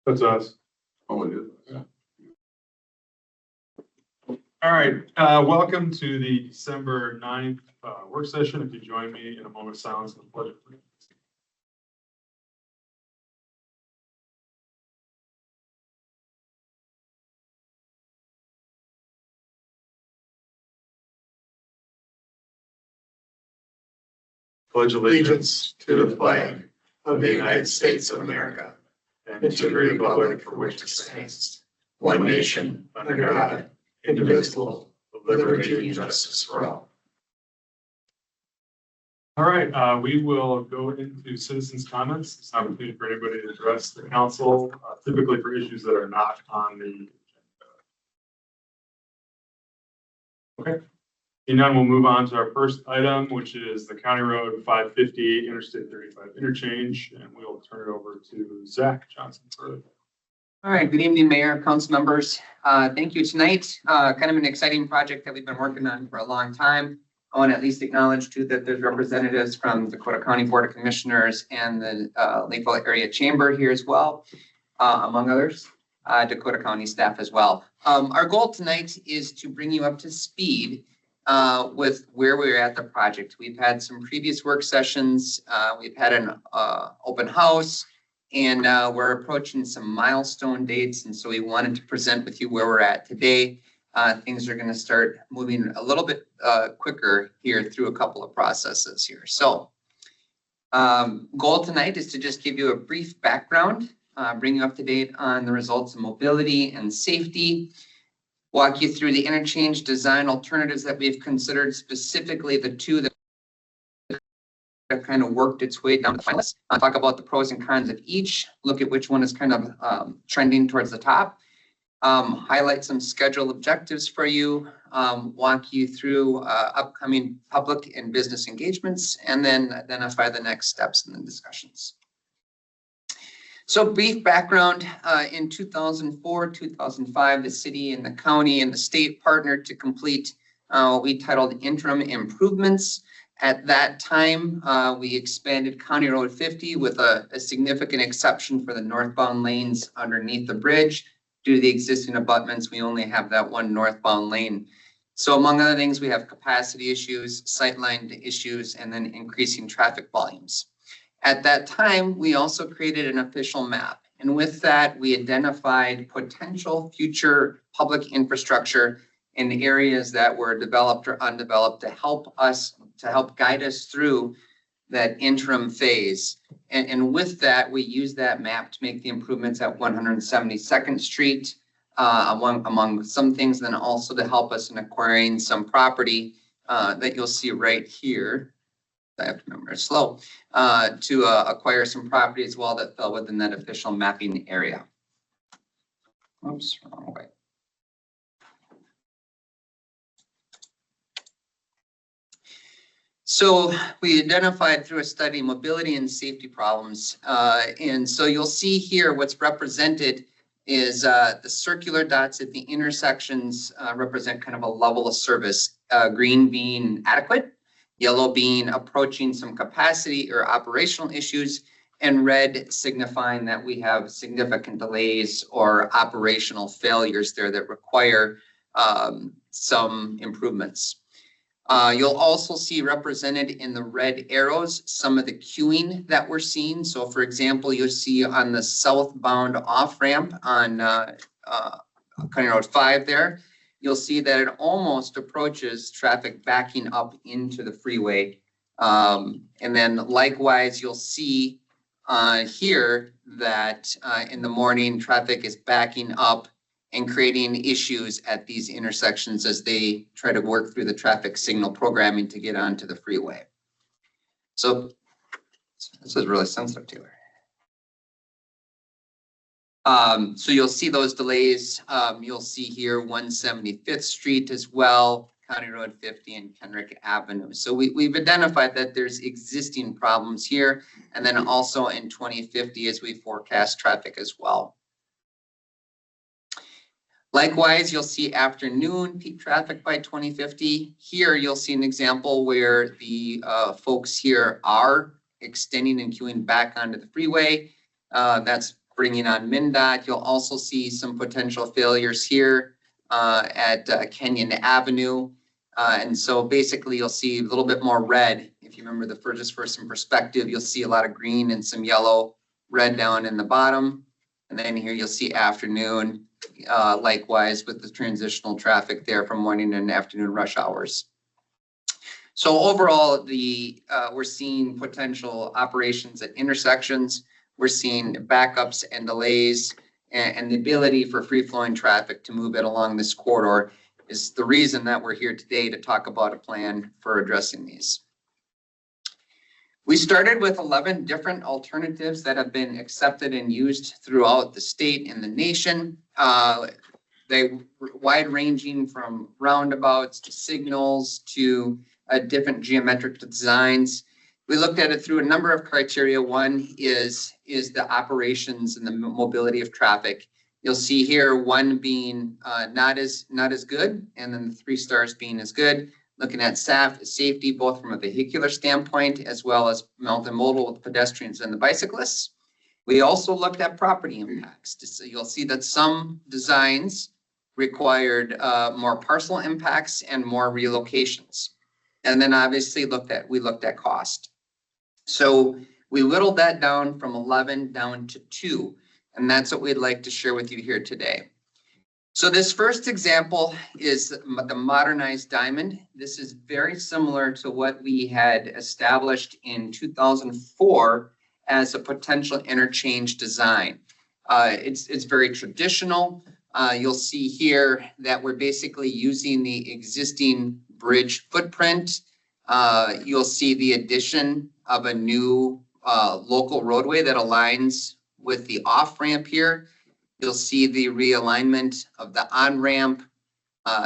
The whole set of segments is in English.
That's us. Oh, it is. Yeah. All right, welcome to the December 9th work session. If you join me in a moment of silence and pledge of allegiance. Pledge Allegiance to the flag of the United States of America and to the republic for which it stands, one nation, under God, indivisible, with liberty and justice for all. All right, we will go into citizens' comments. It's an opportunity for anybody to address the council, typically for issues that are not on the agenda. Okay. And now we'll move on to our first item, which is the County Road 550 Interstate 35 Interchange, and we'll turn it over to Zach Johnson for. All right, good evening, Mayor, council members. Thank you tonight. Kind of an exciting project that we've been working on for a long time. I want to at least acknowledge too that there's representatives from Dakota County Board of Commissioners and the Lakeville Area Chamber here as well, among others, Dakota County staff as well. Our goal tonight is to bring you up to speed with where we're at the project. We've had some previous work sessions. We've had an open house, and we're approaching some milestone dates. And so we wanted to present with you where we're at today. Things are going to start moving a little bit quicker here through a couple of processes here. So goal tonight is to just give you a brief background, bring you up to date on the results of mobility and safety, walk you through the interchange design alternatives that we've considered, specifically the two that have kind of worked its way down to the finalists. Talk about the pros and cons of each, look at which one is kind of trending towards the top, highlight some schedule objectives for you, walk you through upcoming public and business engagements, and then identify the next steps in the discussions. So brief background, in 2004, 2005, the city and the county and the state partnered to complete what we titled interim improvements. At that time, we expanded County Road 50 with a significant exception for the northbound lanes underneath the bridge. Due to the existing abutments, we only have that one northbound lane. So among other things, we have capacity issues, sightline issues, and then increasing traffic volumes. At that time, we also created an official map. And with that, we identified potential future public infrastructure in areas that were developed or undeveloped to help guide us through that interim phase. And with that, we use that map to make the improvements at 172nd Street, among some things, then also to help us in acquiring some property that you'll see right here. I have to remember it's slow, to acquire some property as well that fell within that official mapping area. Oops, wrong way. So we identified through a study mobility and safety problems. And so you'll see here what's represented is the circular dots at the intersections represent kind of a level of service, green being adequate, yellow being approaching some capacity or operational issues, and red signifying that we have significant delays or operational failures there that require some improvements. You'll also see represented in the red arrows some of the queuing that we're seeing. So for example, you'll see on the southbound off-ramp on County Road 5 there, you'll see that it almost approaches traffic backing up into the freeway. And then likewise, you'll see here that in the morning, traffic is backing up and creating issues at these intersections as they try to work through the traffic signal programming to get onto the freeway. So this is really sensitive to her. So you'll see those delays. You'll see here 175th Street as well, County Road 50 and Kendrick Avenue. So we've identified that there's existing problems here, and then also in 2050 as we forecast traffic as well. Likewise, you'll see afternoon peak traffic by 2050. Here, you'll see an example where the folks here are extending and queuing back onto the freeway. That's bringing on MnDOT. You'll also see some potential failures here at Kenyon Avenue. And so basically you'll see a little bit more red. If you remember just for some perspective, you'll see a lot of green and some yellow, red down in the bottom. And then here you'll see afternoon, likewise with the transitional traffic there from morning and afternoon rush hours. So overall, we're seeing potential operations at intersections. We're seeing backups and delays, and the ability for free-flowing traffic to move it along this corridor is the reason that we're here today to talk about a plan for addressing these. We started with 11 different alternatives that have been accepted and used throughout the state and the nation. They were wide ranging from roundabouts to signals to different geometric designs. We looked at it through a number of criteria. One is the operations and the mobility of traffic. You'll see here one being not as good, and then the 3 stars being as good. Looking at safety, both from a vehicular standpoint as well as multimodal with pedestrians and the bicyclists. We also looked at property impacts. So you'll see that some designs required more parcel impacts and more relocations. And then obviously we looked at cost. So we whittled that down from 11 down to 2, and that's what we'd like to share with you here today. So this first example is the modernized diamond. This is very similar to what we had established in 2004 as a potential interchange design. It's very traditional. You'll see here that we're basically using the existing bridge footprint. You'll see the addition of a new local roadway that aligns with the off-ramp here. You'll see the realignment of the on-ramp.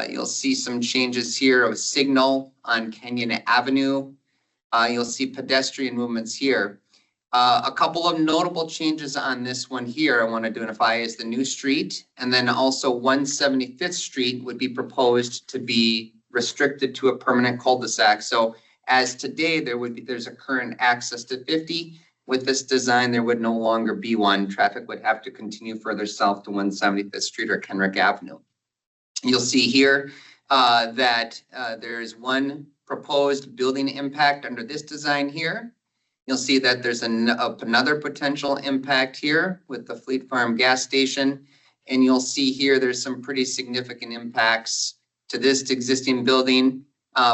You'll see some changes here of signal on Kenyon Avenue. You'll see pedestrian movements here. A couple of notable changes on this one here I want to identify is the new street, and then also 175th Street would be proposed to be restricted to a permanent cul-de-sac. So as today, there's a current access to 50. With this design, there would no longer be one. Traffic would have to continue further south to 175th Street or Kenrick Avenue. You'll see here that there is one proposed building impact under this design here. You'll see that there's another potential impact here with the Fleet Farm gas station. And you'll see here there's some pretty significant impacts to this existing building,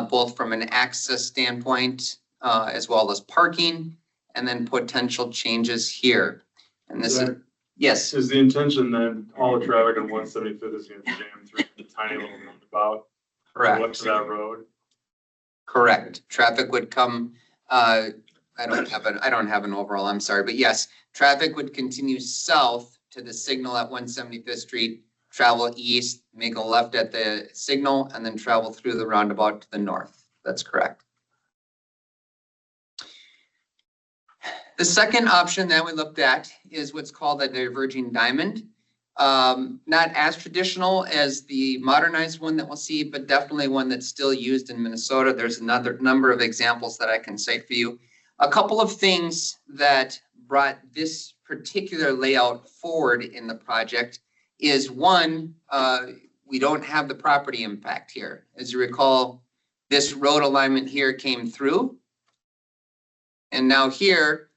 both from an access standpoint as well as parking, and then potential changes here. And this is, yes. Is the intention that all the traffic on 175th is going to jam through the tiny little roundabout? Correct. What's that road? Correct. Traffic would come, I don't have an overall, I'm sorry, but yes, traffic would continue south to the signal at 175th Street, travel east, make a left at the signal, and then travel through the roundabout to the north. That's correct. The second option that we looked at is what's called a diverging diamond. Not as traditional as the modernized one that we'll see, but definitely one that's still used in Minnesota. There's another number of examples that I can cite for you. A couple of things that brought this particular layout forward in the project is one, we don't have the property impact here. As you recall, this road alignment here came through. And now here,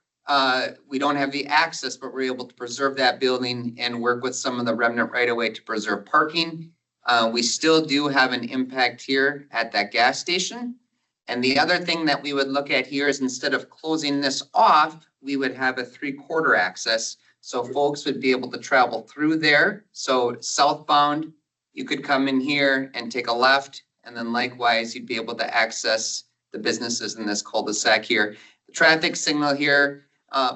we don't have the access, but we're able to preserve that building and work with some of the remnant right away to preserve parking. We still do have an impact here at that gas station. And the other thing that we would look at here is instead of closing this off, we would have a 3/4 access. So folks would be able to travel through there. So southbound, you could come in here and take a left. And then likewise, you'd be able to access the businesses in this cul-de-sac here. The traffic signal here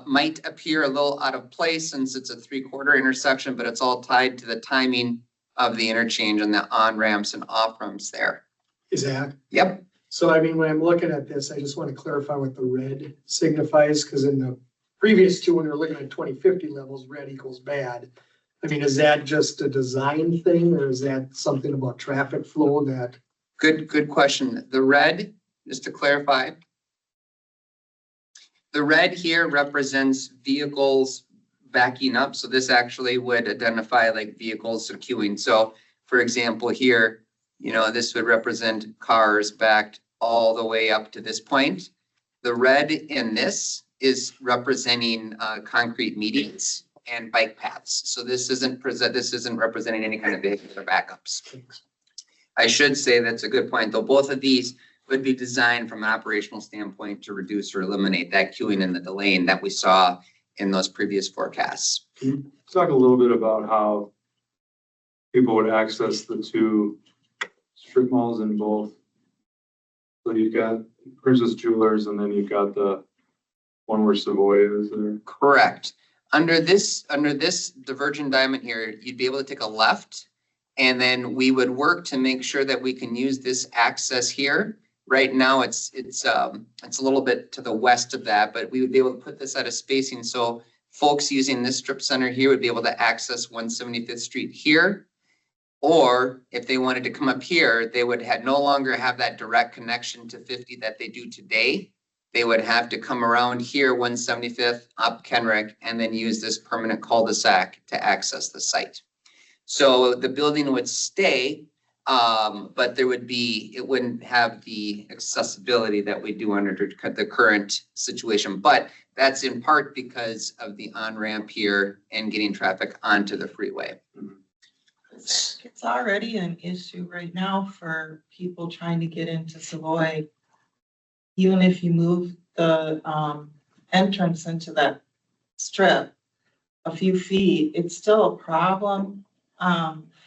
might appear a little out of place since it's a 3/4 intersection, but it's all tied to the timing of the interchange and the on-ramps and off-ramps there. Is that? Yep. So I mean, when I'm looking at this, I just want to clarify what the red signifies, because in the previous two, when we were looking at 2050 levels, red equals bad. I mean, is that just a design thing, or is that something about traffic flow that? Good question. The red, just to clarify, the red here represents vehicles backing up. So this actually would identify like vehicles or queuing. So for example, here, this would represent cars backed all the way up to this point. The red in this is representing concrete medians and bike paths. So this isn't representing any kind of vehicular backups. I should say that's a good point, though. Both of these would be designed from an operational standpoint to reduce or eliminate that queuing and the delaying that we saw in those previous forecasts. Can you talk a little bit about how people would access the two strip malls in both? So you've got Princess Jewelers, and then you've got the one where Savoy is there. Correct. Under this divergent diamond here, you'd be able to take a left, and then we would work to make sure that we can use this access here. Right now, it's a little bit to the west of that, but we would be able to put this at a spacing. So folks using this strip center here would be able to access 175th Street here. Or if they wanted to come up here, they would no longer have that direct connection to 50 that they do today. They would have to come around here, 175th, up Kenrick, and then use this permanent cul-de-sac to access the site. So the building would stay, but it wouldn't have the accessibility that we do under the current situation. But that's in part because of the on-ramp here and getting traffic onto the freeway. It's already an issue right now for people trying to get into Savoy. Even if you move the entrance into that strip a few feet, it's still a problem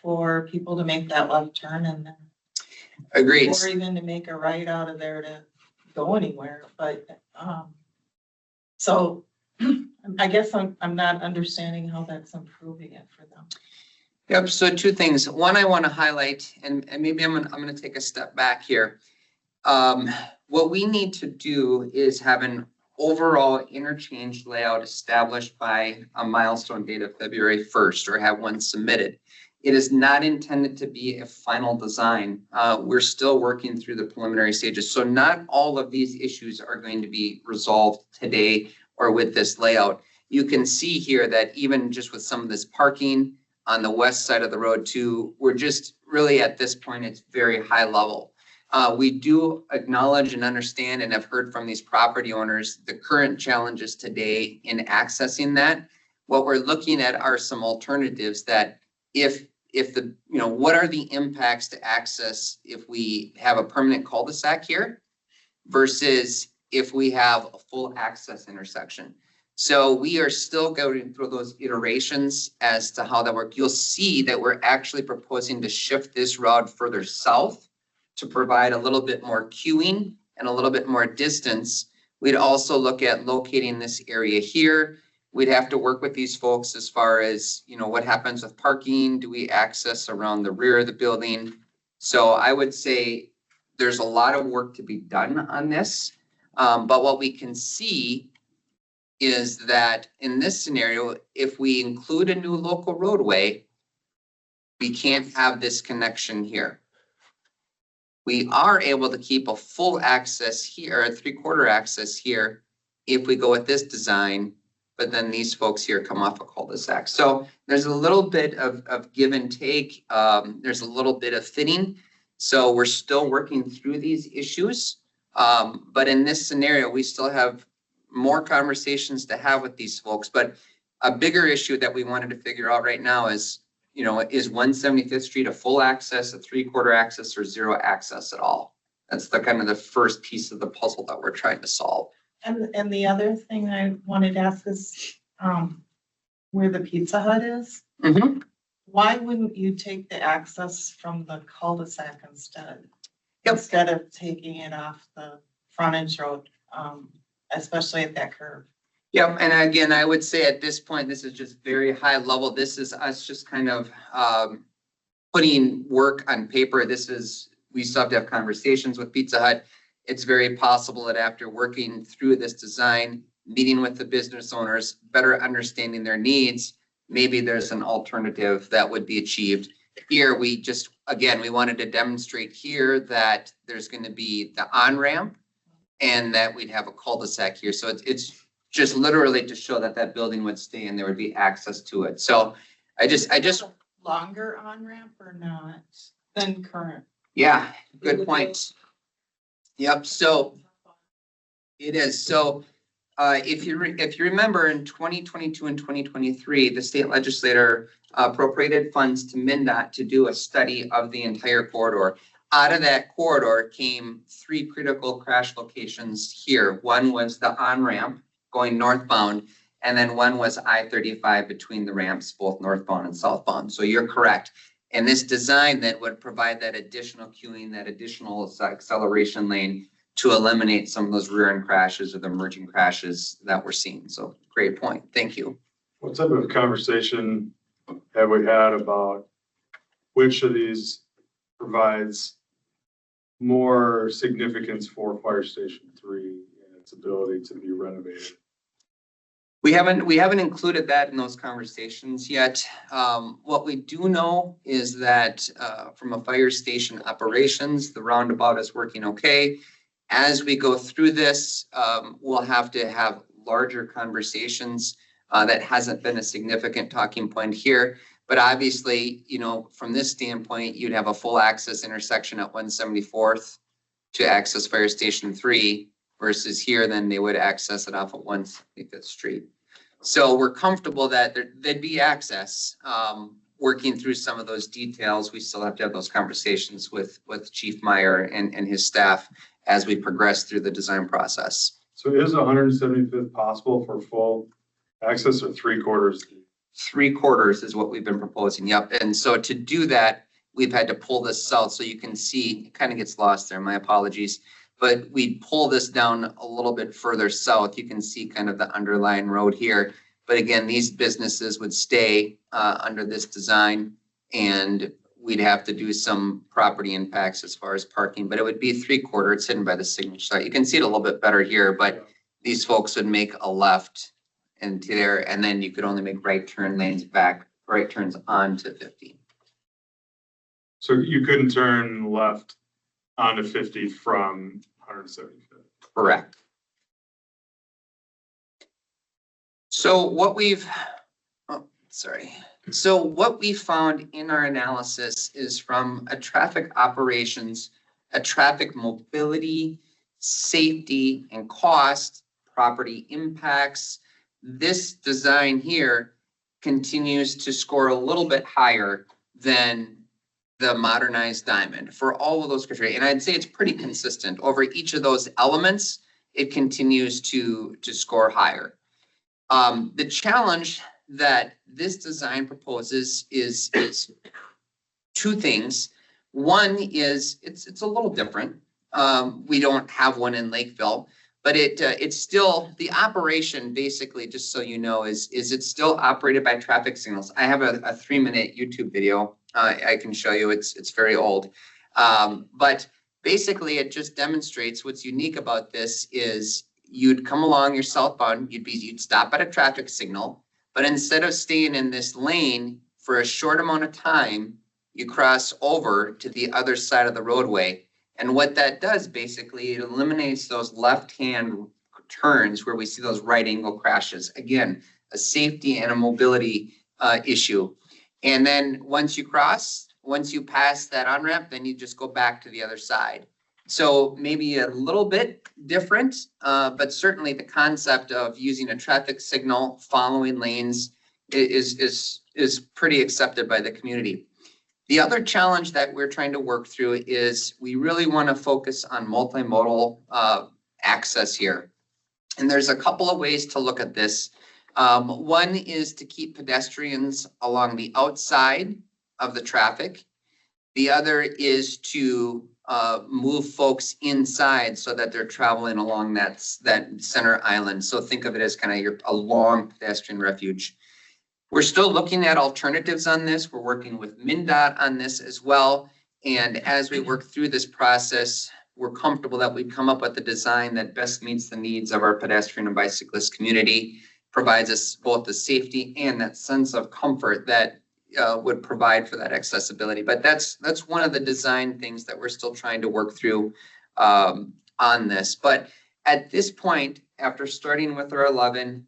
for people to make that left turn and then. Agreed. Or even to make a right out of there to go anywhere. But so I guess I'm not understanding how that's improving it for them. Yep. So two things. One, I want to highlight, and maybe I'm going to take a step back here. What we need to do is have an overall interchange layout established by a milestone date of February 1st, or have one submitted. It is not intended to be a final design. We're still working through the preliminary stages. So not all of these issues are going to be resolved today or with this layout. You can see here that even just with some of this parking on the west side of the road too, we're just really at this point, it's very high level. We do acknowledge and understand and have heard from these property owners the current challenges today in accessing that. What we're looking at are some alternatives that what are the impacts to access if we have a permanent cul-de-sac here versus if we have a full access intersection. So we are still going through those iterations as to how that works. You'll see that we're actually proposing to shift this route further south to provide a little bit more queuing and a little bit more distance. We'd also look at locating this area here. We'd have to work with these folks as far as, what happens with parking? Do we access around the rear of the building? So I would say there's a lot of work to be done on this. But what we can see is that in this scenario, if we include a new local roadway, we can't have this connection here. We are able to keep a full access here, a 3/4 access here, if we go with this design, but then these folks here come off a cul-de-sac. So there's a little bit of give and take. There's a little bit of fitting. So we're still working through these issues. But in this scenario, we still have more conversations to have with these folks. But a bigger issue that we wanted to figure out right now is, is 175th Street a full access, a 3/4 access, or zero access at all? That's the kind of the first piece of the puzzle that we're trying to solve. And the other thing I wanted to ask is where the Pizza Hut is. Mm-hmm. Why wouldn't you take the access from the cul-de-sac instead? Yep. Instead of taking it off the frontage road, especially at that curve. Yep, and again, I would say at this point, this is just very high level. This is us just kind of putting work on paper. We still have to have conversations with Pizza Hut. It's very possible that after working through this design, meeting with the business owners, better understanding their needs, maybe there's an alternative that would be achieved. Here, we wanted to demonstrate here that there's going to be the on-ramp and that we'd have a cul-de-sac here. So it's just literally to show that that building would stay and there would be access to it. So I just, Longer on-ramp or not than current? yeah, good point. Yep, so it is. So if you remember in 2022 and 2023, the state legislator appropriated funds to MnDOT to do a study of the entire corridor. Out of that corridor came 3 critical crash locations here. One was the on-ramp going northbound, and then one was I-35 between the ramps, both northbound and southbound. So you're correct. And this design that would provide that additional queuing, that additional acceleration lane to eliminate some of those rear end crashes or the merging crashes that we're seeing. So great point. Thank you. What type of conversation have we had about which of these provides more significance for Fire Station 3 and its ability to be renovated? We haven't included that in those conversations yet. What we do know is that from a fire station operations, the roundabout is working okay. As we go through this, we'll have to have larger conversations. That hasn't been a significant talking point here. But obviously, you know, from this standpoint, you'd have a full access intersection at 174th to access Fire Station 3 versus here, then they would access it off at 175th Street. So we're comfortable that there'd be access. Working through some of those details, we still have to have those conversations with Chief Meyer and his staff as we progress through the design process. So is 175th possible for full access or 3/4? 3/4 is what we've been proposing. Yep. And so to do that, we've had to pull this south so you can see, it kind of gets lost there. My apologies. But we pull this down a little bit further south. You can see kind of the underlying road here. But again, these businesses would stay under this design, and we'd have to do some property impacts as far as parking, but it would be 3/4. It's hidden by the signature site. You can see it a little bit better here, but these folks would make a left into there, and then you could only make right turn lanes back, right turns onto 50. So you couldn't turn left onto 50 from 175th? Correct. So what we found in our analysis is from a traffic operations, a traffic mobility, safety and cost, property impacts. This design here continues to score a little bit higher than the modernized diamond for all of those criteria. And I'd say it's pretty consistent over each of those elements. It continues to score higher. The challenge that this design proposes is 2 things. One is it's a little different. We don't have one in Lakeville, but it's still the operation basically, just so you know, is it's still operated by traffic signals. I have a 3-minute YouTube video. I can show you. It's very old. But basically it just demonstrates what's unique about this is you'd come along your southbound, you'd stop at a traffic signal, but instead of staying in this lane for a short amount of time, you cross over to the other side of the roadway. And what that does basically, it eliminates those left-hand turns where we see those right angle crashes. Again, a safety and a mobility issue. And then once you pass that on-ramp, then you just go back to the other side. So maybe a little bit different, but certainly the concept of using a traffic signal, following lanes is pretty accepted by the community. The other challenge that we're trying to work through is we really want to focus on multimodal access here. And there's a couple of ways to look at this. One is to keep pedestrians along the outside of the traffic. The other is to move folks inside so that they're traveling along that center island. So think of it as kind of a long pedestrian refuge. We're still looking at alternatives on this. We're working with MnDOT on this as well. And as we work through this process, we're comfortable that we've come up with a design that best meets the needs of our pedestrian and bicyclist community, provides us both the safety and that sense of comfort that would provide for that accessibility. But that's one of the design things that we're still trying to work through on this. But At this point, after starting with our 11,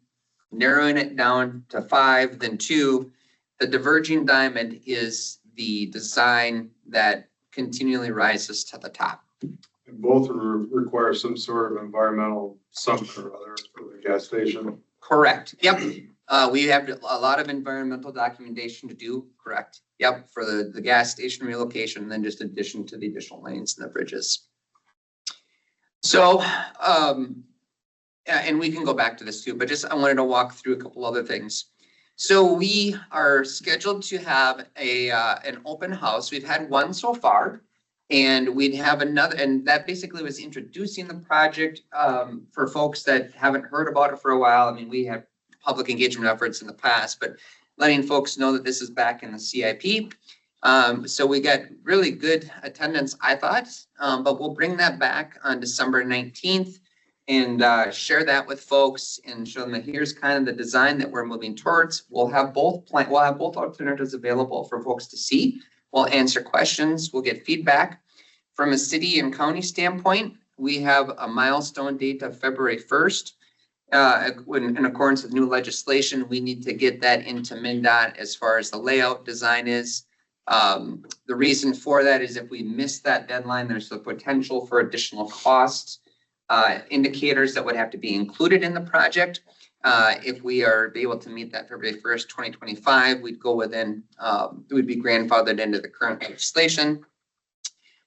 narrowing it down to 5, then 2, the diverging diamond is the design that continually rises to the top. And both require some sort of environmental something or other for the gas station. Correct. Yep. We have a lot of environmental documentation to do. Correct. Yep. For the gas station relocation, and then just addition to the additional lanes and the bridges. So, and we can go back to this too, but just I wanted to walk through a couple other things. So we are scheduled to have an open house. We've had one so far, and we'd have another, and that basically was introducing the project for folks that haven't heard about it for a while. I mean, we have public engagement efforts in the past, but letting folks know that this is back in the CIP. So we got really good attendance, I thought, but we'll bring that back on December 19th and share that with folks and show them that here's kind of the design that we're moving towards. We'll have both alternatives available for folks to see. We'll answer questions. We'll get feedback. From a city and county standpoint, we have a milestone date of February 1st. In accordance with new legislation, we need to get that into MnDOT as far as the layout design is. The reason for that is if we miss that deadline, there's the potential for additional costs, indicators that would have to be included in the project. If we are able to meet that February 1st, 2025, we'd go within, we'd be grandfathered into the current legislation.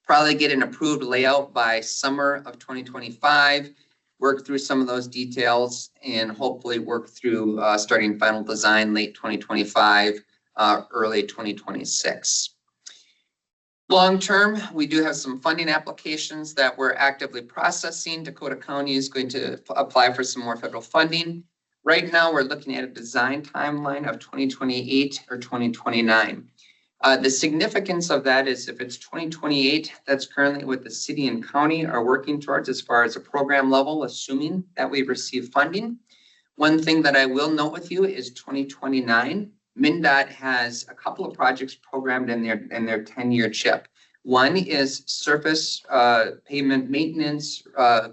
Probably get an approved layout by summer of 2025, work through some of those details, and hopefully work through starting final design late 2025, early 2026. Long term, we do have some funding applications that we're actively processing. Dakota County is going to apply for some more federal funding. Right now, we're looking at a design timeline of 2028 or 2029. The significance of that is if it's 2028, that's currently what the city and county are working towards as far as a program level, assuming that we receive funding. One thing that I will note with you is 2029. MnDOT has a couple of projects programmed in their 10-year chip. One is surface pavement maintenance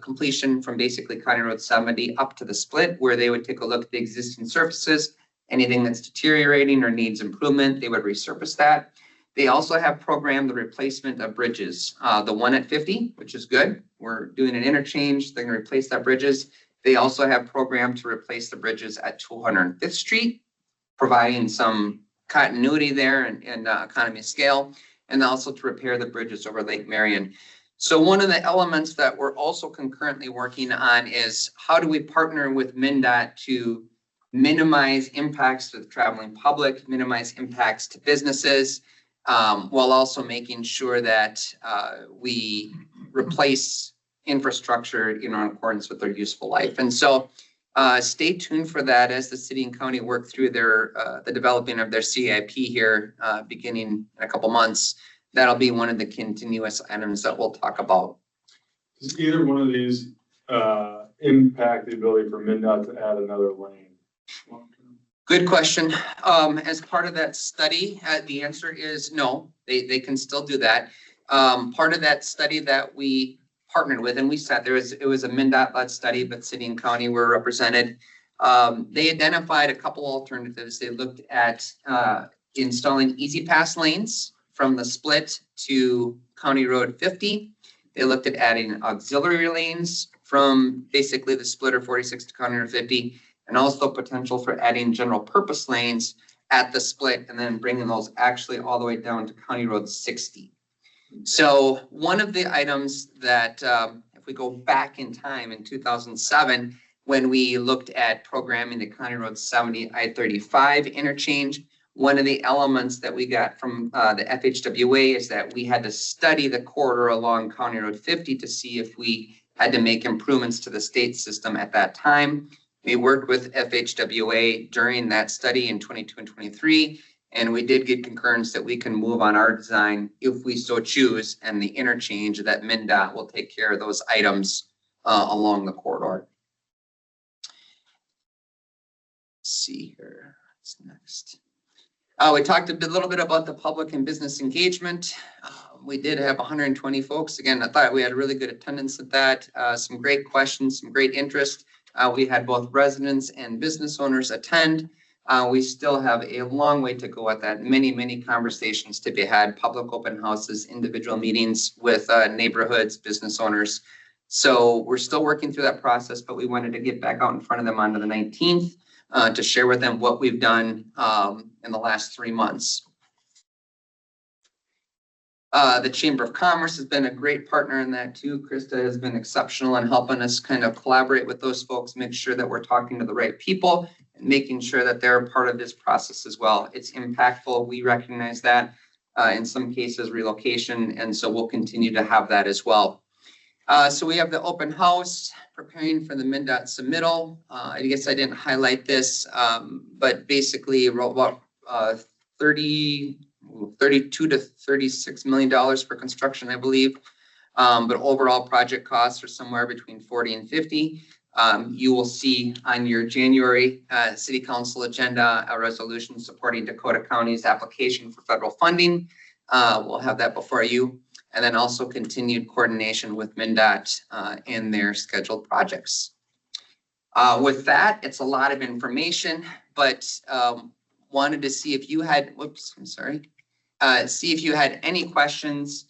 completion from basically County Road 70 up to the split, where they would take a look at the existing surfaces. Anything that's deteriorating or needs improvement, they would resurface that. They also have programmed the replacement of bridges. The one at 50, which is good. We're doing an interchange. They're going to replace that bridges. They also have programmed to replace the bridges at 205th Street. Providing some continuity there and economy of scale, and also to repair the bridges over Lake Marion. So one of the elements that we're also concurrently working on is how do we partner with MnDOT to minimize impacts to the traveling public, minimize impacts to businesses, while also making sure that we replace infrastructure in accordance with their useful life. And so stay tuned for that as the city and county work through their the developing of their CIP here beginning in a couple months. That'll be one of the continuous items that we'll talk about. Does either one of these impact the ability for MnDOT to add another lane? Good question. As part of that study, the answer is no, they can still do that. Part of that study that we partnered with, and we said it was a MnDOT-led study, but city and county were represented. They identified a couple alternatives. They looked at installing easy pass lanes from the split to County Road 50. They looked at adding auxiliary lanes from basically the split or 46 to County Road 50, and also potential for adding general purpose lanes at the split and then bringing those actually all the way down to County Road 60. So one of the items that, if we go back in time in 2007, when we looked at programming the County Road 70 I-35 interchange, one of the elements that we got from the FHWA is that we had to study the corridor along County Road 50 to see if we had to make improvements to the state system at that time. We worked with FHWA during that study in 22 and 23. And we did get concurrence that we can move on our design if we so choose, and the interchange that MnDOT will take care of those items along the corridor. Let's see here, what's next? We talked a little bit about the public and business engagement. We did have 120 folks. Again, I thought we had really good attendance at that. Some great questions, some great interest. We had both residents and business owners attend. We still have a long way to go at that. Many, many conversations to be had, public open houses, individual meetings with neighborhoods, business owners. So we're still working through that process, but we wanted to get back out in front of them on the 19th to share with them what we've done in the last 3 months. The Chamber of Commerce has been a great partner in that too. Krista has been exceptional in helping us kind of collaborate with those folks, make sure that we're talking to the right people and making sure that they're a part of this process as well. It's impactful. We recognize that in some cases relocation, and so we'll continue to have that as well. So we have the open house preparing for the MnDOT submittal. I guess I didn't highlight this, but basically about 32 to $36 million for construction, I believe. But overall project costs are somewhere between 40 and 50. You will see on your January City Council agenda a resolution supporting Dakota County's application for federal funding. We'll have that before you. And then also continued coordination with MnDOT in their scheduled projects. With that, it's a lot of information, but wanted to see if you had, see if you had any questions,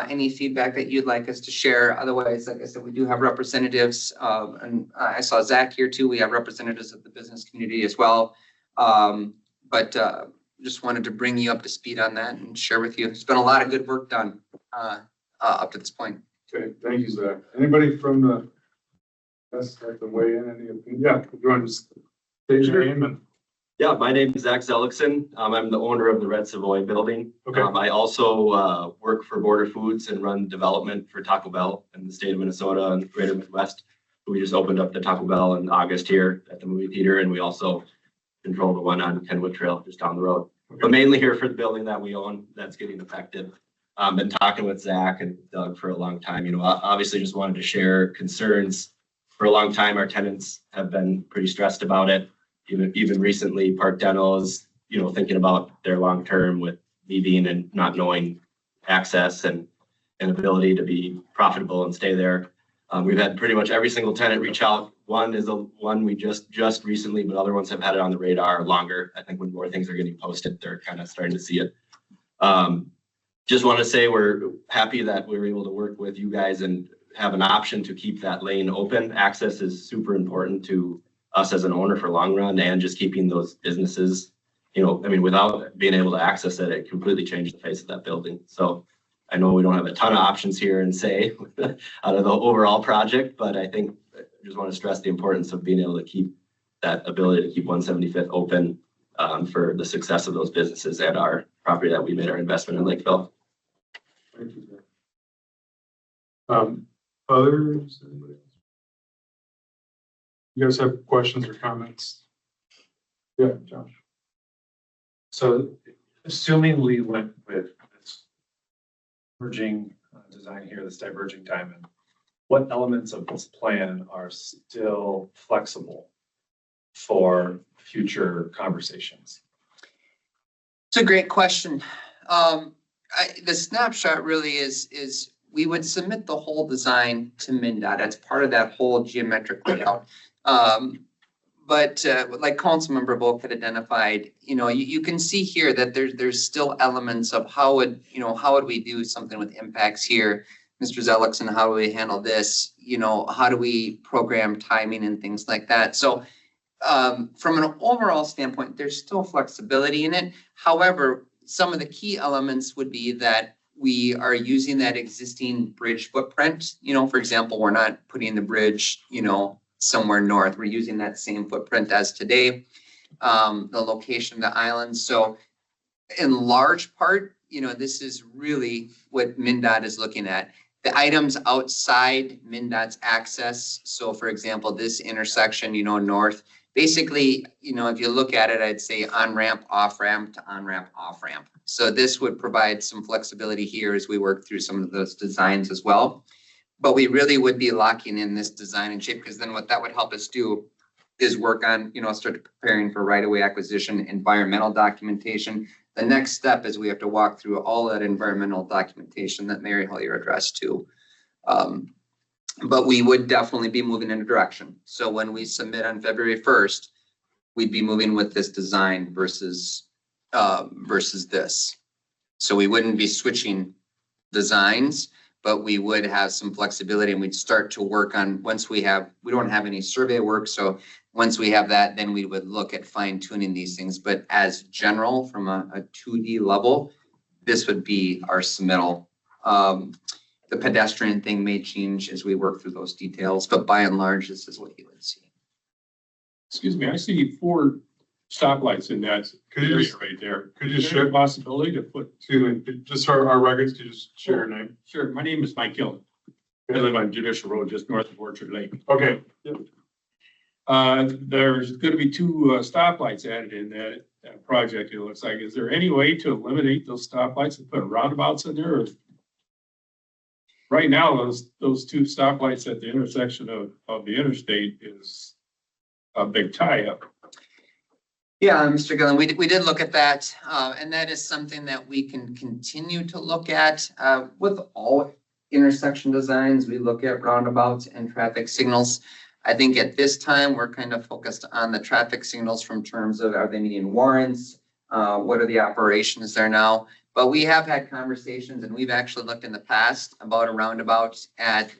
any feedback that you'd like us to share. Otherwise, like I said, we do have representatives, and I saw Zach here too. We have representatives of the business community as well. But just wanted to bring you up to speed on that and share with you. It's been a lot of good work done up to this point. Okay, thank you, Zach. Anybody from the, that's like the way in, any opinion? Yeah, you want to state your name and. Yeah, my name is Zach Zellickson. I'm the owner of the Red Savoy building. Okay. I also work for Border Foods and run development for Taco Bell in the state of Minnesota and Greater Midwest. We just opened up the Taco Bell in August here at the movie theater, and we also control the one on Kenwood Trail just down the road. Okay. But mainly here for the building that we own that's getting affected. Been talking with Zach and Doug for a long time. You know, obviously just wanted to share concerns. For a long time, our tenants have been pretty stressed about it. Even recently, Park Dental is, you know, thinking about their long term with needing and not knowing access and ability to be profitable and stay there. We've had pretty much every single tenant reach out. One is one we just recently, but other ones have had it on the radar longer. I think when more things are getting posted, they're kind of starting to see it. Just want to say we're happy that we were able to work with you guys and have an option to keep that lane open. Access is super important to us as an owner for long run, and just keeping those businesses, you know, I mean, without being able to access it, it completely changed the face of that building. So I know we don't have a ton of options here and say out of the overall project, but I think I just want to stress the importance of being able to keep that ability to keep 175th open for the success of those businesses and our property that we made our investment in Lakeville. Thank you, Zach. Others? Anybody else? You guys have questions or comments? Yeah, Josh. So assuming we went with this merging design here, this diverging diamond, what elements of this plan are still flexible for future conversations? It's a great question. The snapshot really is we would submit the whole design to MnDOT. That's part of that whole geometric layout. But like Councilmember Volk had identified, you know, you can see here that there's still elements of how would we do something with impacts here, Mr. Zellickson, how do we handle this? You know, how do we program timing and things like that? So from an overall standpoint, there's still flexibility in it. However, some of the key elements would be that we are using that existing bridge footprint. You know, for example, we're not putting the bridge, you know, somewhere north. We're using that same footprint as today, the location of the island. So in large part, you know, this is really what MnDOT is looking at. The items outside MnDOT's access. So for example, this intersection, you know, north, basically, you know, if you look at it, I'd say on-ramp, off-ramp to on-ramp, off-ramp. So this would provide some flexibility here as we work through some of those designs as well. But we really would be locking in this design and shape, because then what that would help us do is work on, you know, start preparing for right-of-way acquisition, environmental documentation, The next step is we have to walk through all that environmental documentation that Mary Hillier addressed to. But we would definitely be moving in a direction. So when we submit on February 1st, we'd be moving with this design versus this. So we wouldn't be switching designs, but we would have some flexibility, and we'd start to work on, we don't have any survey work. So once we have that, then we would look at fine tuning these things. But as general, from a 2D level, this would be our submittal. The pedestrian thing may change as we work through those details, but by and large, this is what you would see. Excuse me, I see 4 stoplights in that Could you area just, right there. could you Is just there a share, possibility to put? excuse me, just for our records, could you just share your name? Sure, my name is Mike Gillen. I live on Judicial Road, just north of Orchard Lake. Okay. There's gonna be 2 stoplights added in that project, it looks like. Is there any way to eliminate those stoplights and put roundabouts in there? Or right now, those 2 stoplights at the intersection of the interstate is a big tie-up. Yeah, Mr. Gillen, we did look at that, and that is something that we can continue to look at. With all intersection designs, we look at roundabouts and traffic signals. I think at this time, we're kind of focused on the traffic signals from terms of, are they meeting warrants? What are the operations there now? But we have had conversations, and we've actually looked in the past about a roundabout at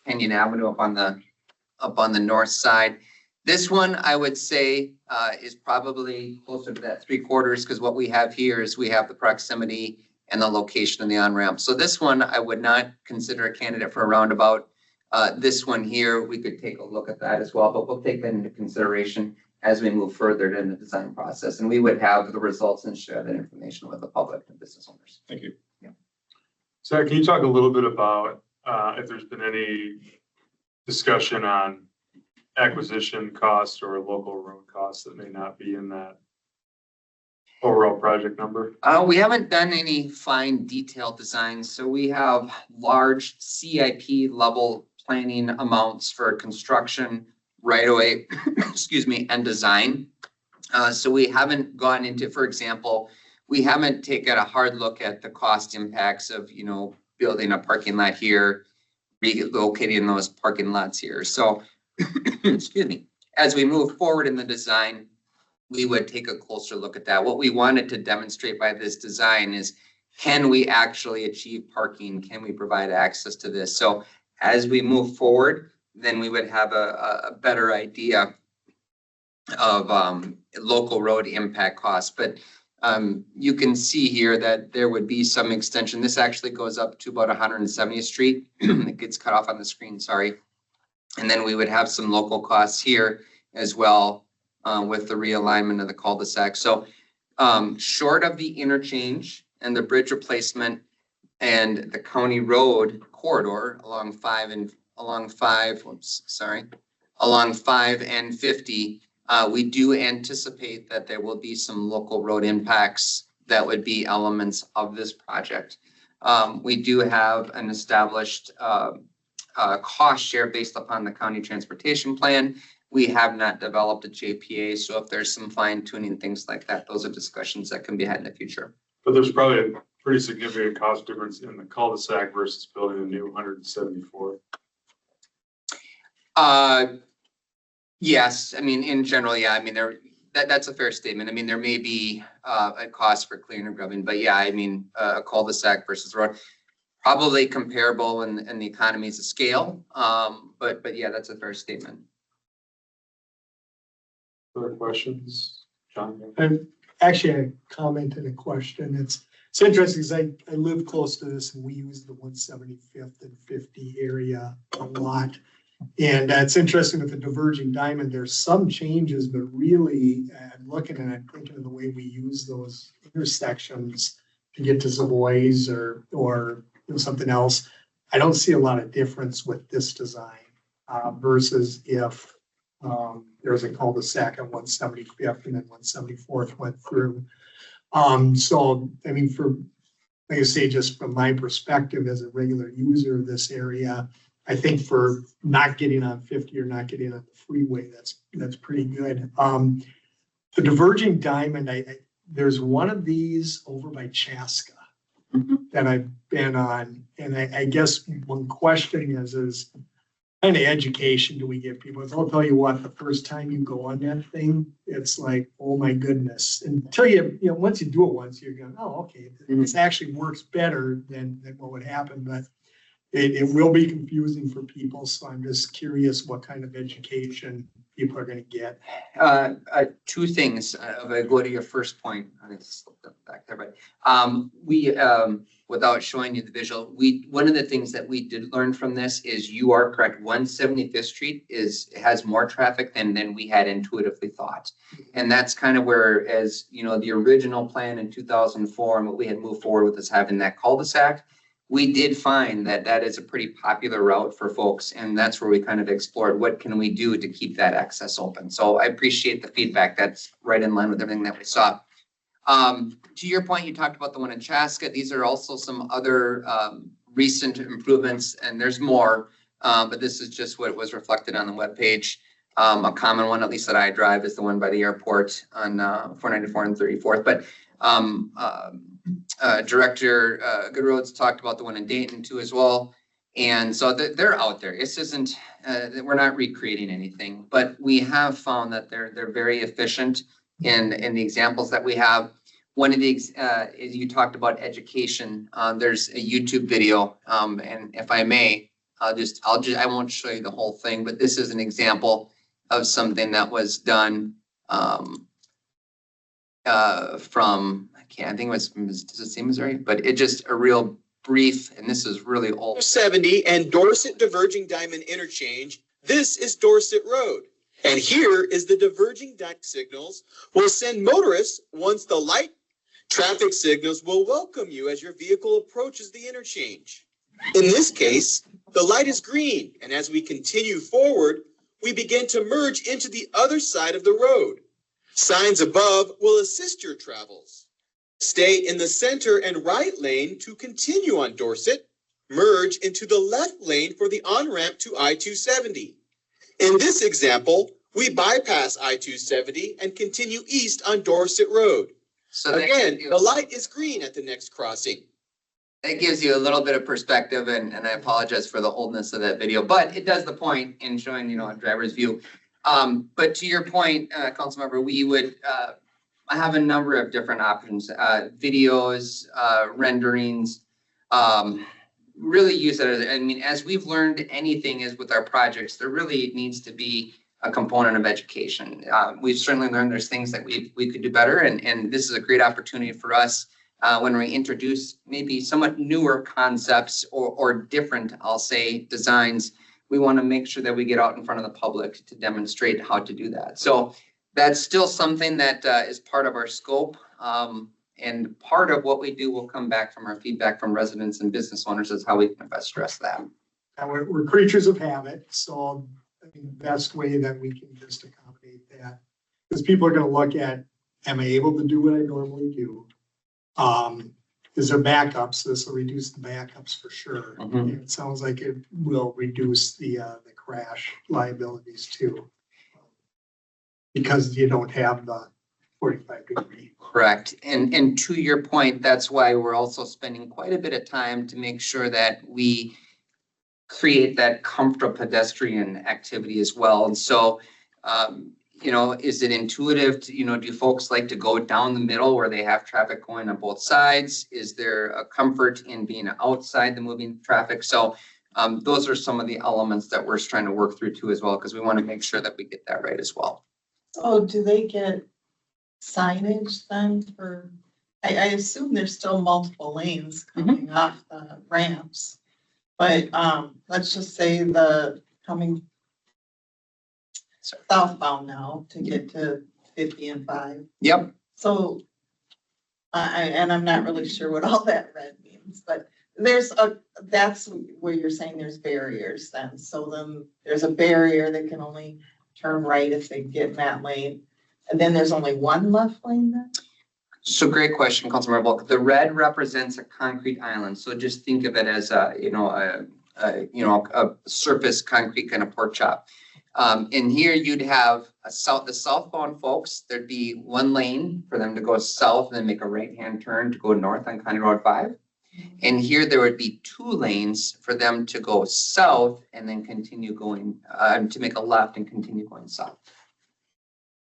Canyon Avenue up on the north side. This one, I would say, is probably closer to that 3/4, because what we have here is we have the proximity and the location of the on-ramp. So this one, I would not consider a candidate for a roundabout. This one here, we could take a look at that as well, but we'll take that into consideration as we move further in the design process. And we would have the results and share that information with the public and business owners. Thank you. Zach, can you talk a little bit about if there's been any discussion on acquisition costs or local road costs that may not be in that overall project number? We haven't done any fine detailed designs, so we have large CIP level planning amounts for construction, right away, excuse me, and design. So we haven't gone into, for example, we haven't taken a hard look at the cost impacts of, building a parking lot here, relocating those parking lots here. So, excuse me, as we move forward in the design, we would take a closer look at that. What we wanted to demonstrate by this design is, can we actually achieve parking? Can we provide access to this? So as we move forward, then we would have a better idea of local road impact costs. But you can see here that there would be some extension. This actually goes up to about 170th Street. It gets cut off on the screen, sorry. And then we would have some local costs here as well with the realignment of the cul-de-sac. So short of the interchange and the bridge replacement and the county road corridor along 5 and 50, we do anticipate that there will be some local road impacts that would be elements of this project. We do have an established cost share based upon the county transportation plan. We have not developed a JPA, so if there's some fine tuning, things like that, those are discussions that can be had in the future. But there's probably a pretty significant cost difference in the cul-de-sac versus building a new 174. Yes, I mean, in general, yeah, I mean, that's a fair statement. I mean, there may be a cost for clearing and grubbing, but yeah, I mean, a cul-de-sac versus road, probably comparable in the economies of scale. But yeah, that's a fair statement. Other questions? John? And actually, a comment and a question. It's interesting because I live close to this and we use the 175th and 50 area a lot. And it's interesting with the diverging diamond, there's some changes, but really I'm looking at it, thinking of the way we use those intersections to get to Savoy's or something else. I don't see a lot of difference with this design versus if there's a cul-de-sac on 175th and then 174th went through. So, I mean, like I say, just from my perspective as a regular user of this area, I think for not getting on 50 or not getting on the freeway, that's pretty good. The diverging diamond, there's one of these over by Chaska that I've been on. And I guess one question is kind of education do we give people? I'll tell you what, the first time you go on that thing, it's like, oh my goodness. Until once you do it once, you're going, oh, okay, this actually works better than what would happen. But it will be confusing for people. So I'm just curious what kind of education people are going to get. Two things. If I go to your first point, I just slipped up back there, but we, without showing you the visual, one of the things that we did learn from this is you are correct. 175th Street has more traffic than we had intuitively thought. And that's kind of where, as you know, the original plan in 2004 and what we had moved forward with is having that cul-de-sac. We did find that that is a pretty popular route for folks. And that's where we kind of explored what can we do to keep that access open. So I appreciate the feedback. That's right in line with everything that we saw. To your point, you talked about the one in Chaska. These are also some other recent improvements, and there's more, but this is just what was reflected on the webpage. A common one, at least that I drive, is the one by the airport on 494 and 34th. But Director Goodroads talked about the one in Dayton too as well. And so they're out there. This isn't, we're not recreating anything, but we have found that they're very efficient in the examples that we have. One of the, is you talked about education. There's a YouTube video, and if I may, I won't show you the whole thing, but this is an example of something that was done from, I think it was, does it say Missouri? But it just a real brief, and this is really old. 70 and Dorset diverging diamond interchange. This is Dorset Road. And here is the diverging diamond signals will send motorists once the light traffic signals will welcome you as your vehicle approaches the interchange. In this case, the light is green, and as we continue forward, we begin to merge into the other side of the road. Signs above will assist your travels. Stay in the center and right lane to continue on Dorset. Merge into the left lane for the on-ramp to I-270. In this example, we bypass I-270 and continue east on Dorset Road. So again, the light is green at the next crossing. That gives you a little bit of perspective, and I apologize for the oldness of that video, but it does the point in showing, you know, a driver's view. But to your point, Councilmember, we would have a number of different options, videos, renderings, really use it as, I mean, as we've learned anything is with our projects, there really needs to be a component of education. We've certainly learned there's things that we could do better, and this is a great opportunity for us when we introduce maybe somewhat newer concepts or different, I'll say, designs. We want to make sure that we get out in front of the public to demonstrate how to do that. So that's still something that is part of our scope. And part of what we do will come back from our feedback from residents and business owners is how we can best address that. And we're creatures of habit. So I think the best way that we can just accommodate that, because people are going to look at, am I able to do what I normally do? Is there backups? This will reduce the backups for sure. Mhm. It sounds like it will reduce the crash liabilities too, because you don't have the 45-degree. Correct. And to your point, that's why we're also spending quite a bit of time to make sure that we create that comfortable pedestrian activity as well. And so, you know, is it intuitive to, you know, do folks like to go down the middle where they have traffic going on both sides? Is there a comfort in being outside the moving traffic? So those are some of the elements that we're trying to work through too as well, because we want to make sure that we get that right as well. So do they get signage then for, I assume there's still multiple lanes coming off the ramps. But let's just say the coming southbound now to get to 50 and 5. Yep. So and I'm not really sure what all that red means, but that's where you're saying there's barriers then. So then there's a barrier that can only turn right if they get in that lane. And then there's only one left lane then? So great question, Councilmember Volk. The red represents a concrete island. So just think of it as a surface concrete kind of pork chop. In here, you'd have the southbound folks, there'd be one lane for them to go south and then make a right-hand turn to go north on County Road 5. And here, there would be 2 lanes for them to go south and then continue going, to make a left and continue going south.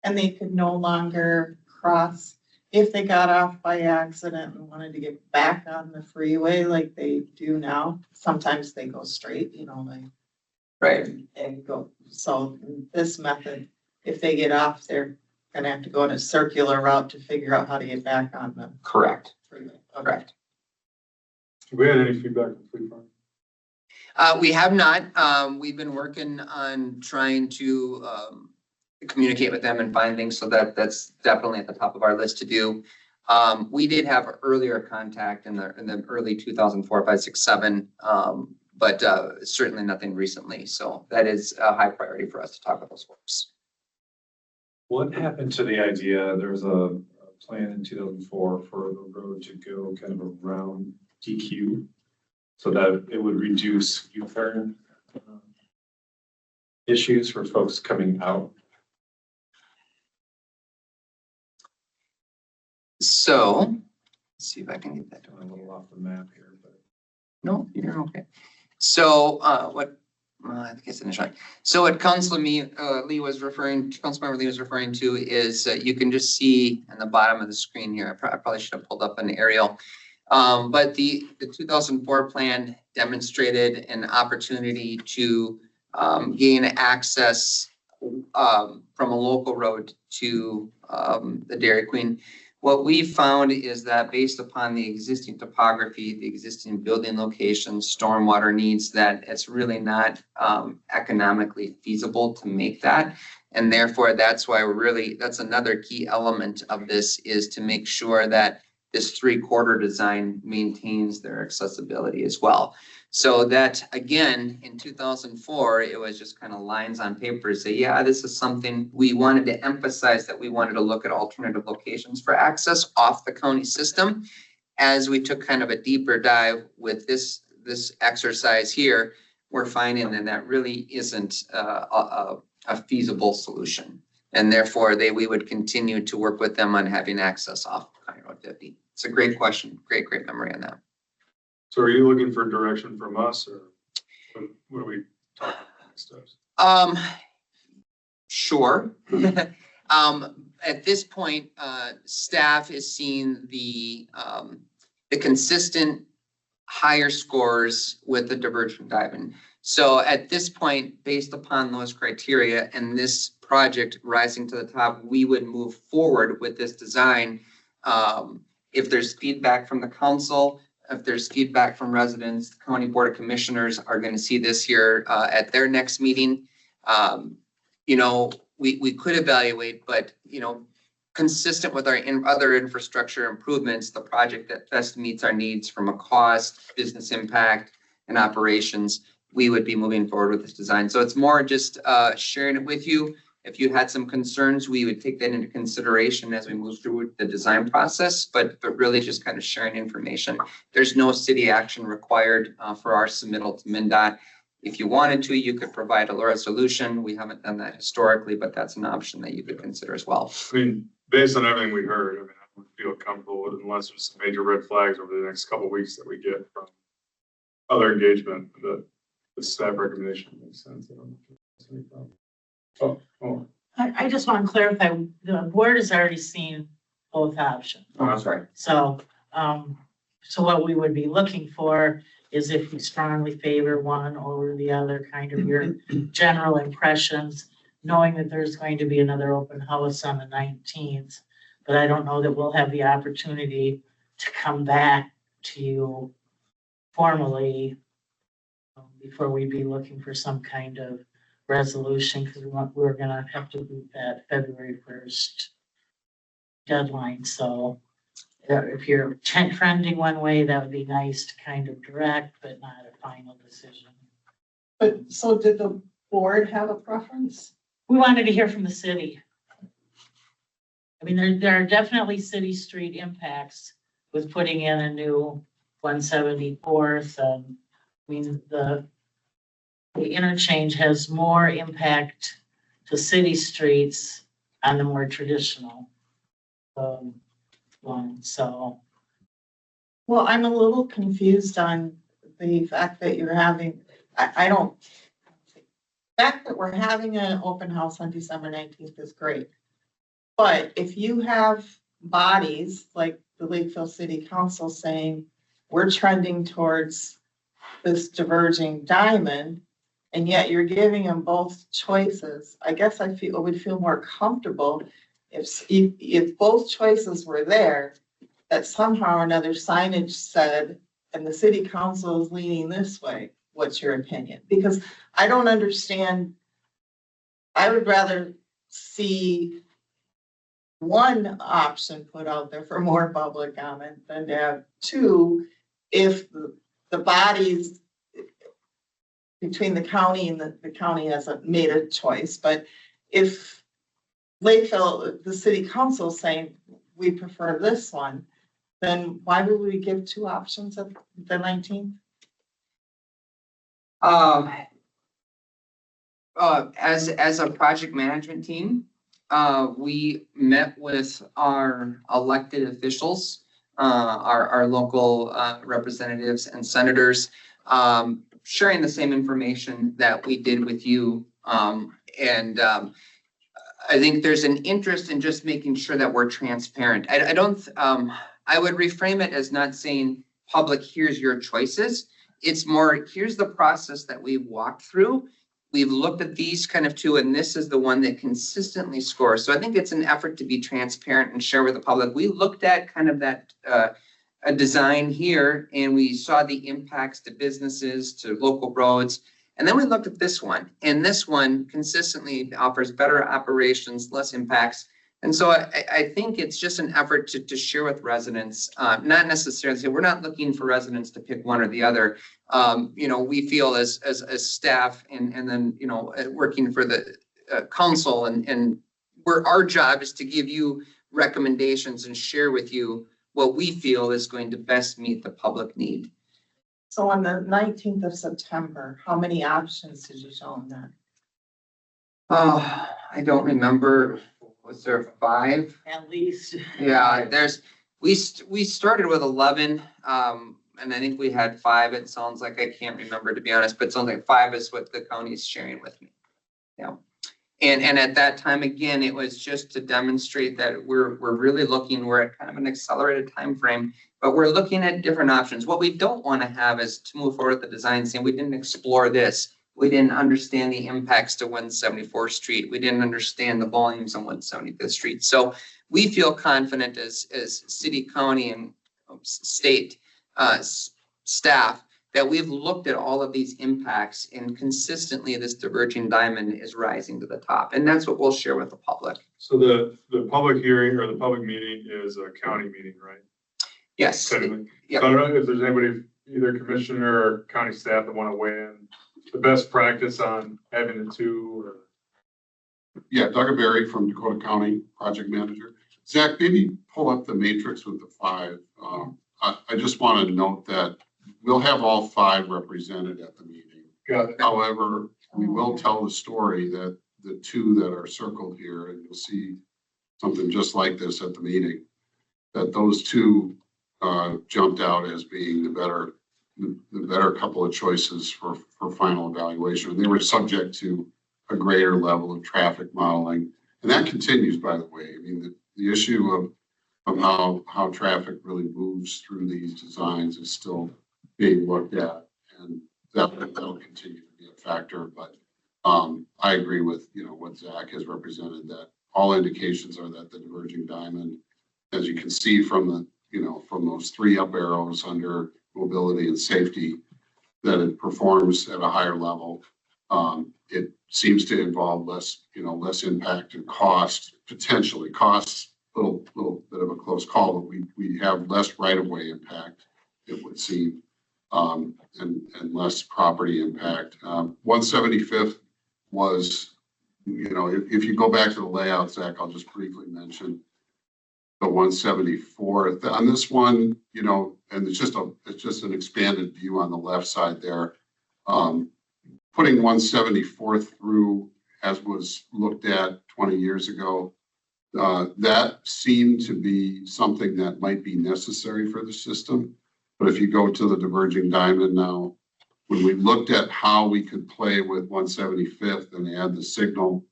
And they could no longer cross if they got off by accident and wanted to get back on the freeway like they do now. Sometimes they go straight, like. Right. And go, so this method, if they get off, they're gonna have to go on a circular route to figure out how to get back on the Correct. freeway. Correct. Have we had any feedback from Fleet Farm? We have not. We've been working on trying to communicate with them and find things, so that's definitely at the top of our list to do. We did have earlier contact in the early 2004, 5, 6, 7, but certainly nothing recently. So that is a high priority for us to talk with those folks. What happened to the idea, there was a plan in 2004 for the road to go kind of around DQ so that it would reduce U-turn issues for folks coming out? So, let's see if I can get that. A little off the map here, but. No, you're okay. So, I guess initially. So what Councilmember Lee was referring to is you can just see in the bottom of the screen here. I probably should have pulled up an aerial. But the 2004 plan demonstrated an opportunity to gain access from a local road to the Dairy Queen. What we found is that based upon the existing topography, the existing building locations, stormwater needs, that it's really not economically feasible to make that. And therefore, that's why that's another key element of this, is to make sure that this 3/4 design maintains their accessibility as well. So that, again, in 2004, it was just kind of lines on paper to say, yeah, this is something we wanted to emphasize, that we wanted to look at alternative locations for access off the county system. As we took kind of a deeper dive with this exercise here, we're finding that really isn't a feasible solution. And therefore, we would continue to work with them on having access off County Road 50. It's a great question. Great memory on that. So are you looking for direction from us, or what are we talking about next steps? Sure. At this point, staff is seeing the consistent higher scores with the divergent diving. So at this point, based upon those criteria and this project rising to the top, we would move forward with this design. If there's feedback from the council, if there's feedback from residents, the County Board of Commissioners are going to see this here at their next meeting. We could evaluate, but, consistent with our other infrastructure improvements, the project that best meets our needs from a cost, business impact, and operations, we would be moving forward with this design. So it's more just sharing it with you. If you had some concerns, we would take that into consideration as we move through the design process, but really just kind of sharing information. There's no city action required for our submittal to MnDOT. If you wanted to, you could provide a resolution. We haven't done that historically, but that's an option that you could consider as well. I mean, based on everything we heard, I would feel comfortable with it unless there's some major red flags over the next couple of weeks that we get from other engagement. The staff recommendation makes sense. I don't know if there's any problem. Oh. I just want to clarify, the board has already seen both options. Oh, I'm sorry. So, so what we would be looking for is if you strongly favor one over the other, kind of your general impressions, knowing that there's going to be another open house on the 19th. But I don't know that we'll have the opportunity to come back to you formally before we'd be looking for some kind of resolution, because we're gonna have to meet that February 1st deadline. So if you're trending one way, that would be nice to kind of direct, but not a final decision. But so did the board have a preference? We wanted to hear from the city. I mean, there are definitely city street impacts with putting in a new 174th. I mean, the the interchange has more impact to city streets on the more traditional one, so. Well, I'm a little confused on the fact that you're having, I don't. The fact that we're having an open house on December 19th is great. But if you have bodies like the Lakeville City Council saying, we're trending towards this diverging diamond, and yet you're giving them both choices, I guess I would feel more comfortable if both choices were there, that somehow or another signage said, and the city council is leaning this way, what's your opinion? Because I don't understand. I would rather see one option put out there for more public comment than to have two, if the bodies between the county and the county hasn't made a choice, but if Lakeville, the city council is saying, we prefer this one, then why would we give two options at the 19th? As a project management team, we met with our elected officials, our local representatives and senators, sharing the same information that we did with you. I think there's an interest in just making sure that we're transparent. I would reframe it as not saying, public, here's your choices. It's more, here's the process that we've walked through. We've looked at these kind of two, and this is the one that consistently scores. So I think it's an effort to be transparent and share with the public. We looked at kind of that a design here, and we saw the impacts to businesses, to local roads. And then we looked at this one, and this one consistently offers better operations, less impacts. And so I think it's just an effort to share with residents, not necessarily say, we're not looking for residents to pick one or the other. We feel as staff and then, working for the council and our job is to give you recommendations and share with you what we feel is going to best meet the public need. So on the 19th of September, how many options did you show them then? I don't remember. Was there 5? At least. Yeah, we started with 11, and I think we had 5. It sounds like, I can't remember, to be honest, but it sounds like 5 is what the county is sharing with me. Yeah. And at that time, again, it was just to demonstrate that we're really looking, we're at kind of an accelerated time frame, but we're looking at different options. What we don't want to have is to move forward with the design saying we didn't explore this. We didn't understand the impacts to 174th Street. We didn't understand the volumes on 175th Street. So we feel confident as city, county, and state staff that we've looked at all of these impacts, and consistently this diverging diamond is rising to the top. And that's what we'll share with the public. So the public hearing or the public meeting is a county meeting, right? Yes. Technically. Yep. So I don't know if there's anybody, either commissioner or county staff, that want to weigh in the best practice on having the two, or. Yeah, Doug Berry from Dakota County Project Manager. Zach, maybe pull up the matrix with the 5. I just want to note that we'll have all 5 represented at the meeting. Got it. However, we will tell the story that the 2 that are circled here, and you'll see something just like this at the meeting, that those 2 jumped out as being the better couple of choices for final evaluation. And they were subject to a greater level of traffic modeling. And that continues, by the way. I mean, the issue of how traffic really moves through these designs is still being looked at, and that'll continue to be a factor. But I agree with what Zach has represented, that all indications are that the diverging diamond, as you can see from from those 3 up arrows under mobility and safety, that it performs at a higher level. It seems to involve less impact and cost, potentially costs, little bit of a close call, but we have less right-of-way impact, it would seem, and less property impact. 175th was, if you go back to the layout, Zach, I'll just briefly mention the 174th. On this one, and it's just an expanded view on the left side there. putting 174th through as was looked at 20 years ago, that seemed to be something that might be necessary for the system. But if you go to the diverging diamond now, when we looked at how we could play with 175th and add the signal,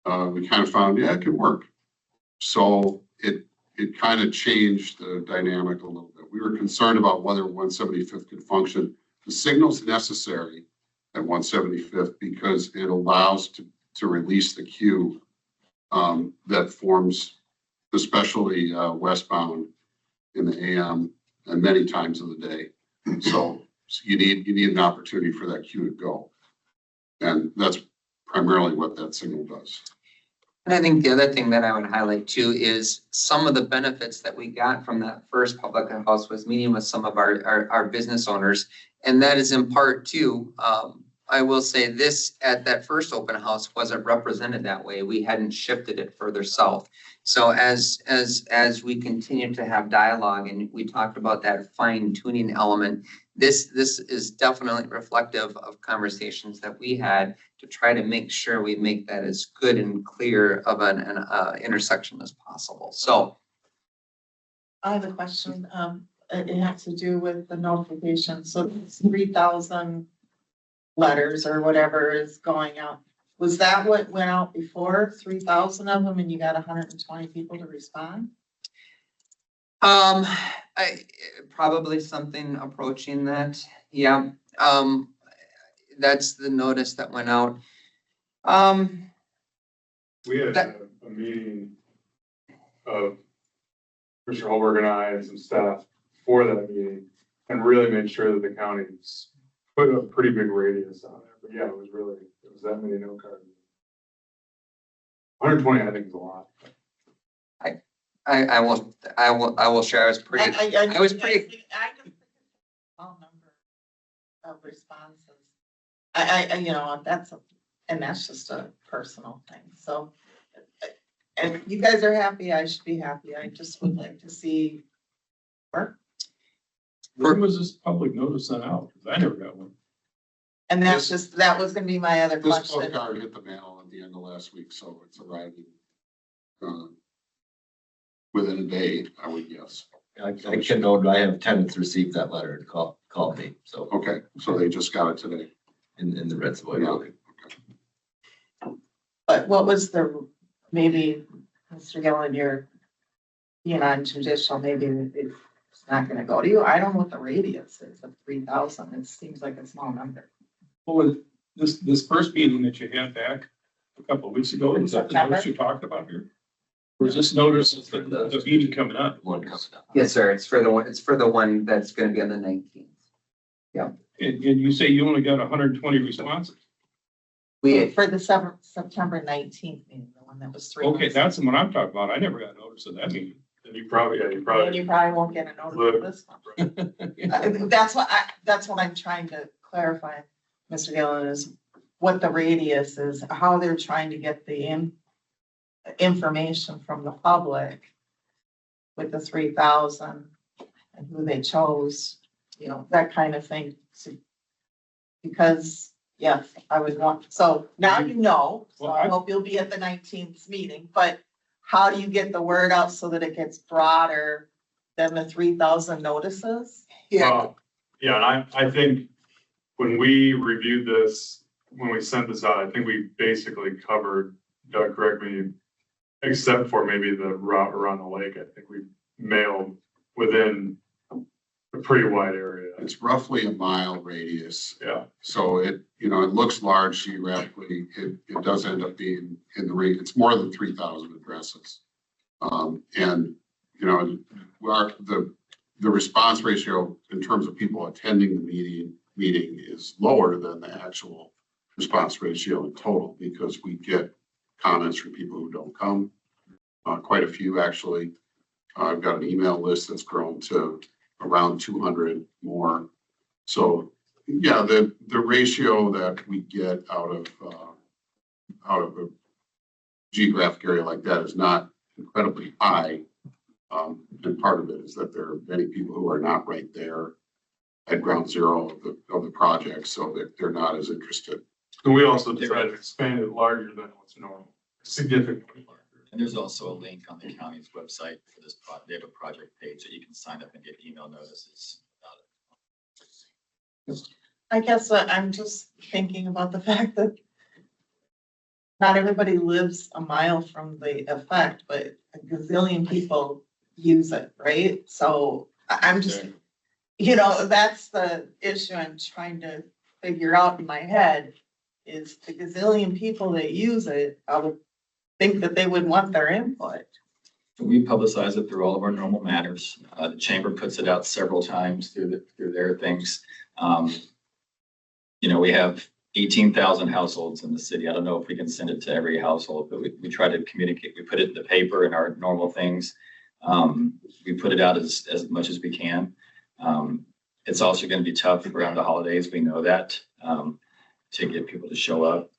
we kind of found, yeah, it could work. So it kind of changed the dynamic a little bit. We were concerned about whether 175th could function. The signal's necessary at 175th because it allows to release the queue that forms, especially westbound in the AM and many times of the day. So you need an opportunity for that queue to go. And that's primarily what that signal does. And I think the other thing that I would highlight too is some of the benefits that we got from that first public house was meeting with some of our business owners. And that is in part too, I will say this, at that first open house wasn't represented that way. We hadn't shifted it further south. So as we continue to have dialogue and we talked about that fine tuning element, this is definitely reflective of conversations that we had to try to make sure we make that as good and clear of an intersection as possible. So I have a question. It has to do with the notification. So 3,000 letters or whatever is going out. Was that what went out before? 3,000 of them and you got 120 people to respond? Probably something approaching that. Yeah. That's the notice that went out. We had a meeting of Mr. Holberg and I and some staff for that meeting and really made sure that the county put a pretty big radius on it. But yeah, it was that many no cards. 120, I think, is a lot. I will share. I was pretty. I was pretty. I just think a small number of responses. That's just a personal thing. So, and you guys are happy, I should be happy. I just would like to see work. Where was this public notice sent out? Because I never got one. And that was gonna be my other This question. postcard hit the mail at the end of last week, so it's arriving within a day, I would guess. I can note, I have tenants received that letter and called me, so Okay, so they just got it today. in the Red Savoy Yeah. building. But what was maybe, Mr. Gillen, you're being non-judicial, maybe it's not gonna go to you. I don't know what the radius is of 3,000. It seems like a small number. Well, this first meeting that you had back a couple of weeks ago, is that the notice you're talking about here? Or is this notice of the meeting coming up? One coming up. Yes, sir. It's for the one that's going to be on the 19th. And you say you only got 120 responses? For the September 19th meeting, the one that was 3 Okay, months. that's the one I'm talking about. I never got notice of that meeting. And you probably And you probably won't get a notice of this one. That's what I'm trying to clarify, Mr. Gillen, is what the radius is, how they're trying to get the information from the public with the 3,000 and who they chose, that kind of thing. Because, yes, I would want, so now you know, so I hope you'll be at the 19th meeting, but how do you get the word out so that it gets broader than the 3,000 notices? Yeah. Yeah, and I think when we reviewed this, when we sent this out, I think we basically covered, Doug, correct me, except for maybe the route around the lake. I think we mailed within a pretty wide area. It's roughly a mile radius. Yeah. So it looks large geographically. It does end up being in the ring. It's more than 3,000 addresses. And the response ratio in terms of people attending the meeting is lower than the actual response ratio in total because we get comments from people who don't come. Quite a few, actually. I've got an email list that's grown to around 200 more. So yeah, the ratio that we get out of a geographic area like that is not incredibly high. And part of it is that there are many people who are not right there at ground zero of the project, so that they're not as interested. And we also decided to expand it larger than what's normal, significantly larger. And there's also a link on the county's website for this they have a project page that you can sign up and get email notices about it. I guess I'm just thinking about the fact that not everybody lives a mile from the effect, but a gazillion people use it, right? So I'm just, you know, that's the issue I'm trying to figure out in my head is the gazillion people that use it, I would think that they would want their input. We publicize it through all of our normal matters. The chamber puts it out several times through their things. You know, we have 18,000 households in the city. I don't know if we can send it to every household, but we try to communicate. We put it in the paper in our normal things. We put it out as much as we can. It's also going to be tough around the holidays. We know that, to get people to show up.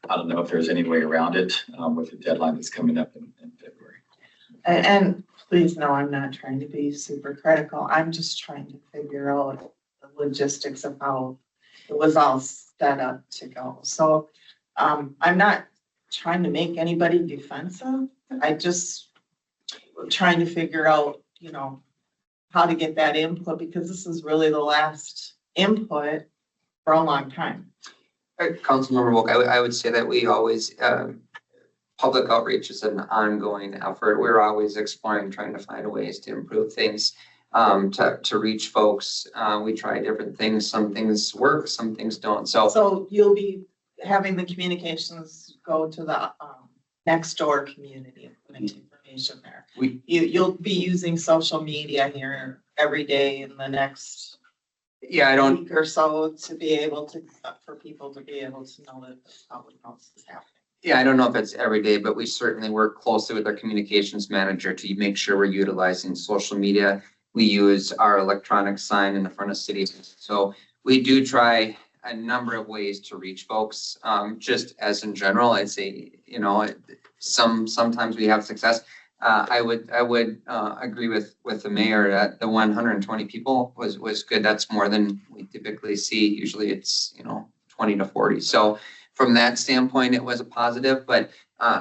I don't know if there's any way around it, with the deadline that's coming up in February. And please know, I'm not trying to be super critical. I'm just trying to figure out the logistics of how it was all set up to go. So I'm not trying to make anybody defensive. I just trying to figure out, you know, how to get that input because this is really the last input for a long time. Councilmember Volk, I would say that we always, public outreach is an ongoing effort. We're always exploring, trying to find ways to improve things, to reach folks. We try different things. Some things work, some things don't. So you'll be having the communications go to the next door community and putting information there. You'll be using social media here every day in the next week or so to be able to, for people to be able to know that the public knows is happening. Yeah, I don't know if it's every day, but we certainly work closely with our communications manager to make sure we're utilizing social media. We use our electronic sign in the front of cities. So we do try a number of ways to reach folks. Just as in general, I'd say, you know, sometimes we have success. I would agree with the mayor that the 120 people was good. That's more than we typically see. Usually it's, you know, 20 to 40. So from that standpoint, it was a positive, but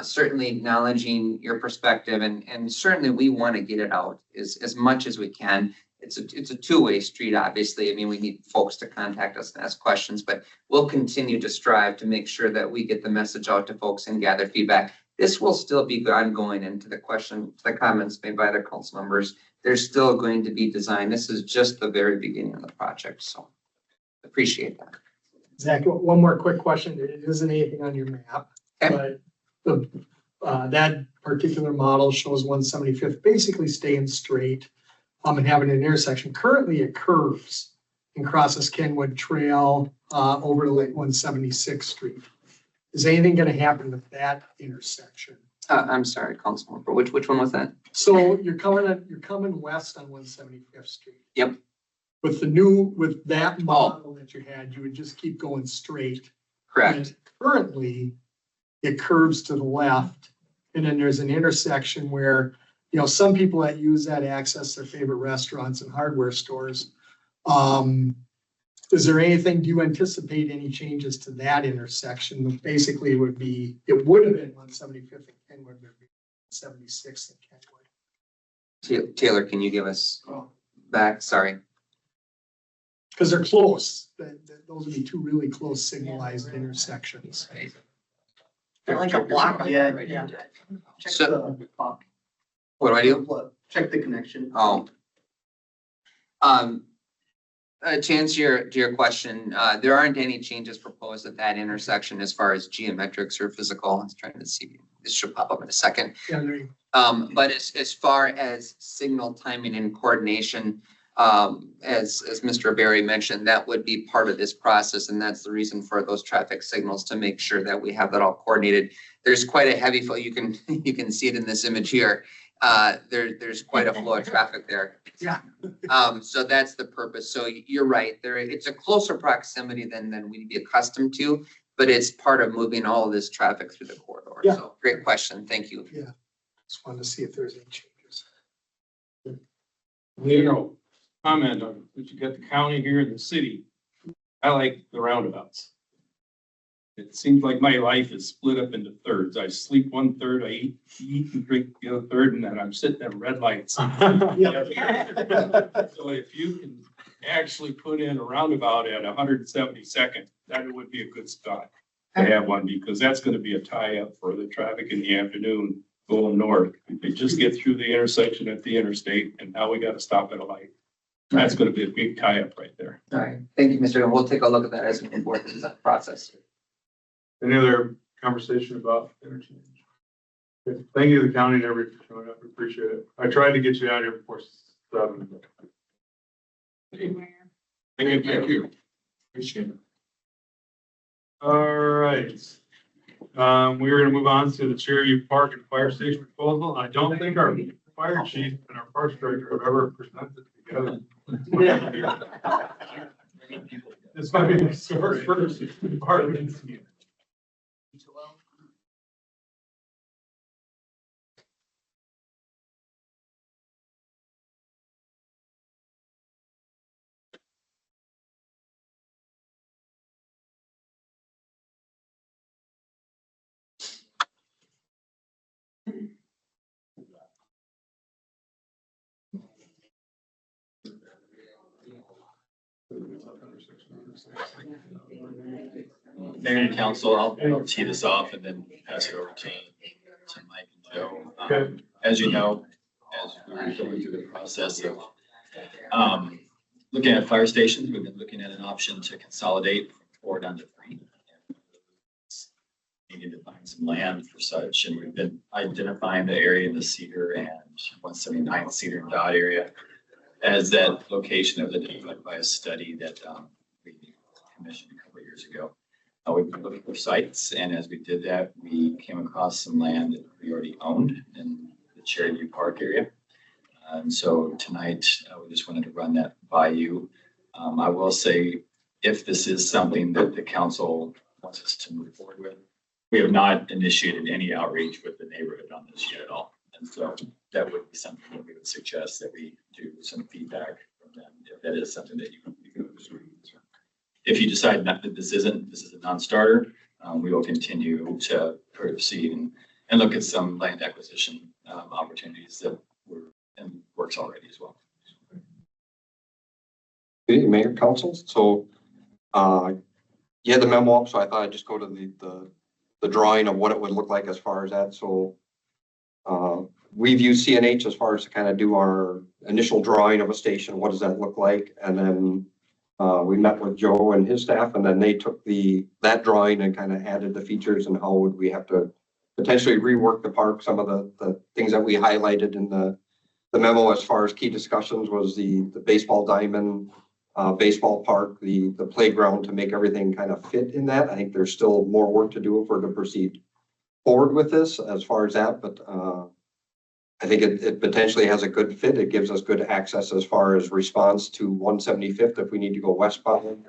certainly acknowledging your perspective and certainly we want to get it out as much as we can. It's a two-way street, obviously. I mean, we need folks to contact us and ask questions, but we'll continue to strive to make sure that we get the message out to folks and gather feedback. This will still be ongoing, and to the comments made by the council members, there's still going to be design. This is just the very beginning of the project, so appreciate that. Zach, one more quick question. It isn't anything on your map, Okay. but that particular model shows 175th basically staying straight and having an intersection. Currently, it curves and crosses Kenwood Trail over to like 176th Street. Is anything going to happen with that intersection? I'm sorry, Councilmember, which one was that? So you're coming west on 175th Street. Yep. With that model that you had, you would just keep going straight. Correct. And currently, it curves to the left, and then there's an intersection where, you know, some people that use that access their favorite restaurants and hardware stores. Is there anything, do you anticipate any changes to that intersection? Basically, it would have been 175th and Kenwood, would be 76th and Kenwood. Taylor, can you give us back? Sorry. Because they're close. Those would be two really close signalized intersections. Like a block. Yeah. So, what do I do? Check the connection. To answer your question, there aren't any changes proposed at that intersection as far as geometrics or physical. I was trying to see, this should pop up in a second. Yeah, there you But as far as signal timing and coordination, as Mr. Berry mentioned, that would be part of this process. And that's the reason for those traffic signals, to make sure that we have that all coordinated. There's quite a heavy flow. You can see it in this image here. There's quite a flow of traffic there. Yeah. So that's the purpose. So you're right. It's a closer proximity than we'd be accustomed to, but it's part of moving all of this traffic through the corridor. Yeah. So great question. Thank you. Yeah. Just wanted to see if there's any changes. You know, comment on, but you got the county here in the city. I like the roundabouts. It seems like my life is split up into thirds. I sleep 1/3, I eat and drink the other third, and then I'm sitting at red lights. So if you can actually put in a roundabout at 172nd, that would be a good spot to have one, because that's gonna be a tie-up for the traffic in the afternoon going north. If they just get through the intersection at the interstate, and now we gotta stop at a light. That's gonna be a big tie-up right there. All right, thank you, Mr. And we'll take a look at that as we move forward through that process. Any other conversation about interchange? Okay, thank you to the county and everybody for showing up. We appreciate it. I tried to get you out here before 7. Thank you. Appreciate it. All right. We're gonna move on to the Cherryview Park and Fire Station proposal. I don't think our fire chief and our parks director have ever presented together. This might be the first department. Mayor and council, I'll tee this off and then pass it over to Mike and Joe. Okay. As you know, as we were going through the process of looking at fire stations, we've been looking at an option to consolidate from 4 down to 3. Needed to find some land for such, and we've been identifying the area in the Cedar and 179 Cedar and Dot area as that location that was identified by a study that we commissioned a couple of years ago. We've been looking for sites, and as we did that, we came across some land that we already owned in the Cherryview Park area. And so tonight, we just wanted to run that by you. I will say, if this is something that the council wants us to move forward with, we have not initiated any outreach with the neighborhood on this yet at all. And so that would be something that we would suggest that we do some feedback from them, if that is something that you can. If you decide not that this is a non-starter, we will continue to proceed and look at some land acquisition opportunities that were in works already as well. Okay, Mayor, Council. So, you had the memo up, so I thought I'd just go to the drawing of what it would look like as far as that. So, we've used CNH as far as to kind of do our initial drawing of a station. What does that look like? And then we met with Joe and his staff, and then they took that drawing and kind of added the features and how would we have to potentially rework the park. Some of the things that we highlighted in the memo as far as key discussions was the baseball diamond, baseball park, the playground, to make everything kind of fit in that. I think there's still more work to do if we're to proceed forward with this as far as that, but I think it potentially has a good fit. It gives us good access as far as response to 175th if we need to go westbound.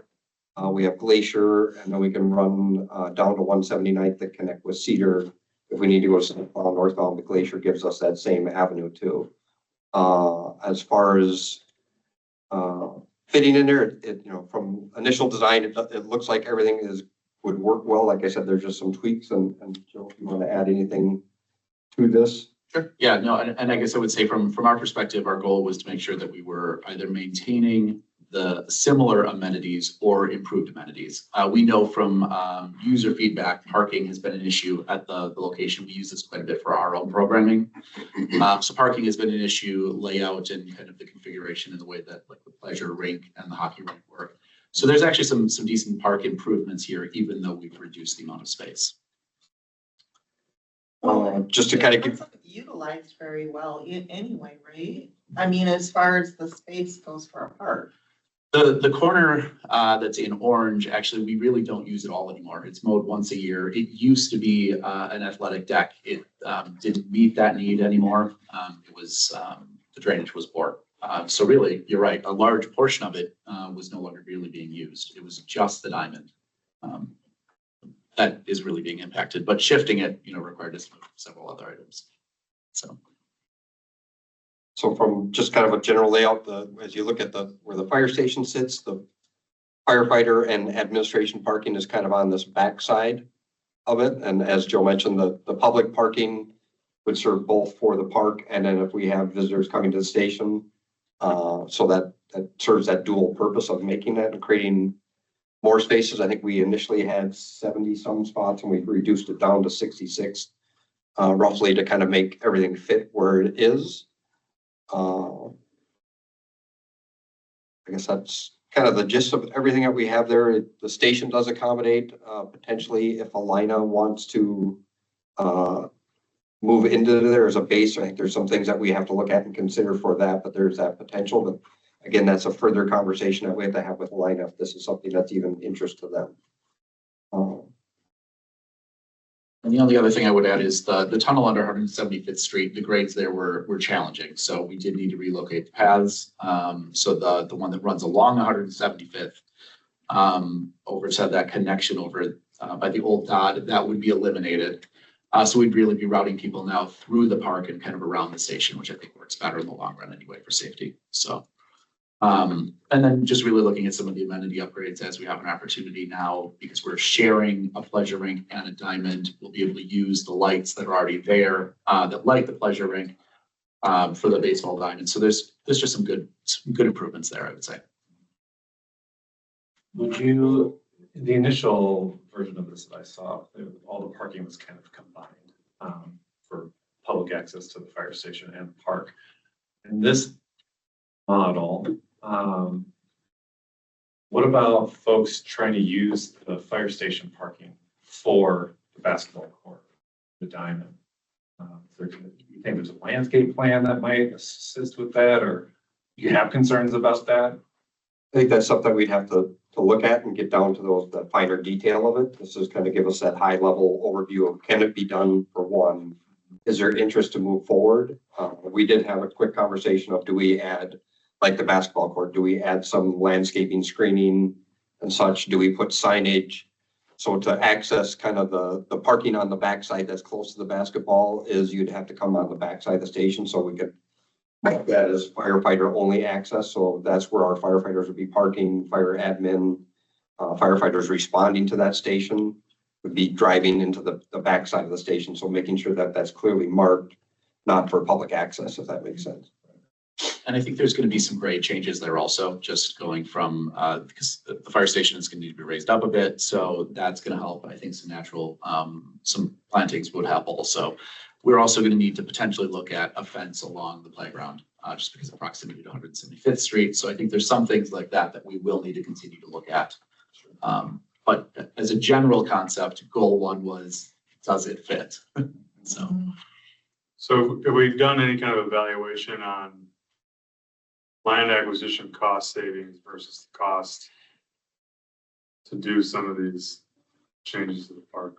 We have Glacier, and then we can run down to 179th that connect with Cedar. If we need to go southbound, northbound, the Glacier gives us that same avenue too. As far as fitting in there, from initial design, it looks like everything would work well. Like I said, there's just some tweaks, and Joe, if you want to add anything to this? Sure. Yeah, no, and I guess I would say from our perspective, our goal was to make sure that we were either maintaining the similar amenities or improved amenities. We know from user feedback, parking has been an issue at the location. We use this quite a bit for our own programming. So parking has been an issue, layout and kind of the configuration and the way that like the pleasure rink and the hockey rink work. So there's actually some decent park improvements here, even though we've reduced the amount of space. Just to kind of It's utilized very well anyway, right? I mean, as far as the space goes for a park. The corner that's in orange, actually, we really don't use it all anymore. It's mowed once a year. It used to be an athletic deck. It didn't meet that need anymore. It was the drainage was poor. So really, you're right. A large portion of it was no longer really being used. It was just the diamond that is really being impacted. But shifting it, required us to move several other items. So from just kind of a general layout, as you look at where the fire station sits, the firefighter and administration parking is kind of on this backside of it. And as Joe mentioned, the public parking would serve both for the park and then if we have visitors coming to the station. So that serves that dual purpose of making that and creating more spaces. I think we initially had 70 some spots and we've reduced it down to 66 roughly to kind of make everything fit where it is. I guess that's kind of the gist of everything that we have there. The station does accommodate potentially if Alina wants to move into there as a base. I think there's some things that we have to look at and consider for that, but there's that potential. But again, that's a further conversation that we have to have with Alina if this is something that's even interest to them. And the only other thing I would add is the tunnel under 175th Street, the grades there were challenging. So we did need to relocate the paths. So the one that runs along 175th over to that connection over by the old Dodd, that would be eliminated. So we'd really be routing people now through the park and kind of around the station, which I think works better in the long run anyway for safety. So, and then just really looking at some of the amenity upgrades as we have an opportunity now, because we're sharing a pleasure rink and a diamond, we'll be able to use the lights that are already there that light the pleasure rink for the baseball diamond. So there's just some good improvements there, I would say. Would you, the initial version of this that I saw, all the parking was kind of combined for public access to the fire station and the park. In this model, what about folks trying to use the fire station parking for the basketball court, the diamond? You think there's a landscape plan that might assist with that, or you have concerns about that? I think that's something we'd have to look at and get down to the finer detail of it. This is kind of give us that high level overview of can it be done for one? Is there interest to move forward? We did have a quick conversation of do we add, like the basketball court, do we add some landscaping screening and such? Do we put signage? So to access kind of the parking on the backside that's close to the basketball is you'd have to come on the backside of the station so we could make that as firefighter only access. So that's where our firefighters would be parking, fire admin, firefighters responding to that station would be driving into the backside of the station. So making sure that that's clearly marked, not for public access, if that makes sense. And I think there's going to be some grade changes there also, just going from, because the fire station is going to need to be raised up a bit. So that's going to help. I think some natural, some plantings would help also. We're also going to need to potentially look at a fence along the playground, just because of proximity to 175th Street. So I think there's some things like that we will need to continue to look at. But as a general concept, goal one was, does it fit? So have we done any kind of evaluation on land acquisition cost savings versus the cost to do some of these changes to the park?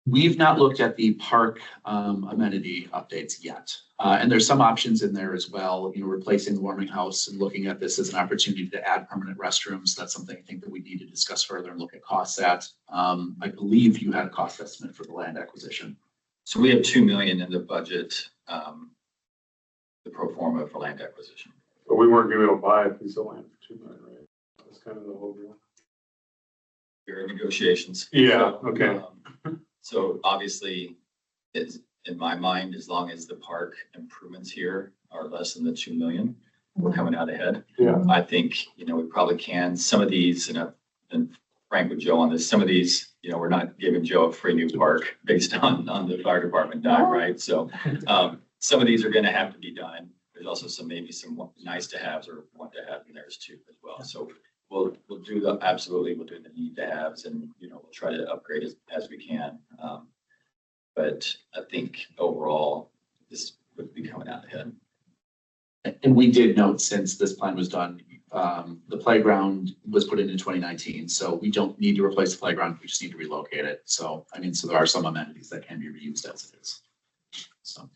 We've not looked at the park amenity updates yet. And there's some options in there as well, you know, replacing the warming house and looking at this as an opportunity to add permanent restrooms. That's something I think that we need to discuss further and look at costs at. I believe you had a cost estimate for the land acquisition. So we have 2 million in the budget, the pro forma for land acquisition. But we weren't gonna be able to buy a piece of land for 2 million, right? That's kind of the whole deal. Your negotiations. Yeah, okay. So obviously, it's in my mind, as long as the park improvements here are less than the 2 million, we're coming out ahead. Yeah. I think, you know, we probably can, some of these, and Frank with Joe on this, some of these, you know, we're not giving Joe a free new park based on the fire department dime, right? So some of these are gonna have to be done. There's also maybe some nice to haves or want to have in theirs too as well. So we'll do absolutely, we'll do the need to haves and, you know, we'll try to upgrade as we can. But I think overall, this would be coming out ahead. And we did note since this plan was done, the playground was put in 2019. So we don't need to replace the playground. We just need to relocate it. So, I mean, so there are some amenities that can be reused as it is. So.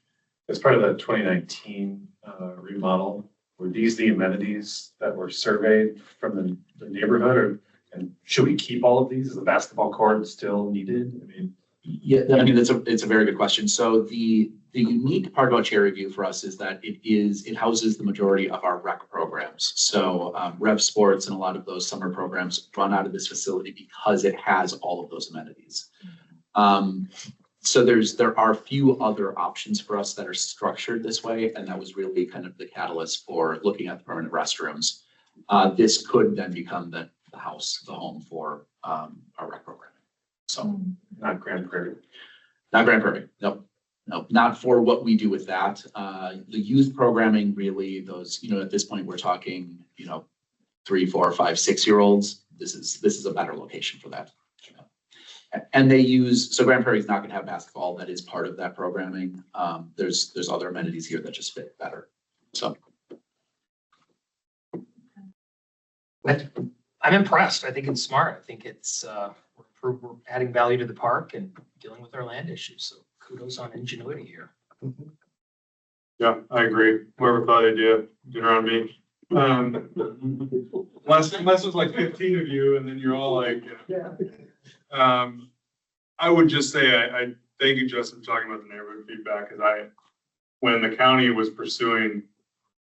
As part of the 2019 remodel, were these the amenities that were surveyed from the neighborhood, and should we keep all of these? Is the basketball court still needed? I mean, Yeah, I mean, it's a very good question. So the unique part about Cherryview for us is that it houses the majority of our rec programs. So Rev Sports and a lot of those summer programs run out of this facility because it has all of those amenities. So there are a few other options for us that are structured this way, and that was really kind of the catalyst for looking at the permanent restrooms. This could then become the home for our rec program. So Not Grand Prairie. not Grand Prairie, nope, not for what we do with that. The youth programming, really, those, at this point, we're talking, 3, 4, 5, 6-year-olds. This is a better location for that. And so Grand Prairie is not gonna have basketball. That is part of that programming. There's other amenities here that just fit better, so. I'm impressed. I think it's smart. I think it's, we're adding value to the park and dealing with our land issues. So kudos on ingenuity here. Yeah, I agree. Whoever thought of the idea, get around me. Unless there's like 15 of you and then you're all like, I would just say, I thank you, Justin, for talking about the neighborhood feedback, because when the county was pursuing,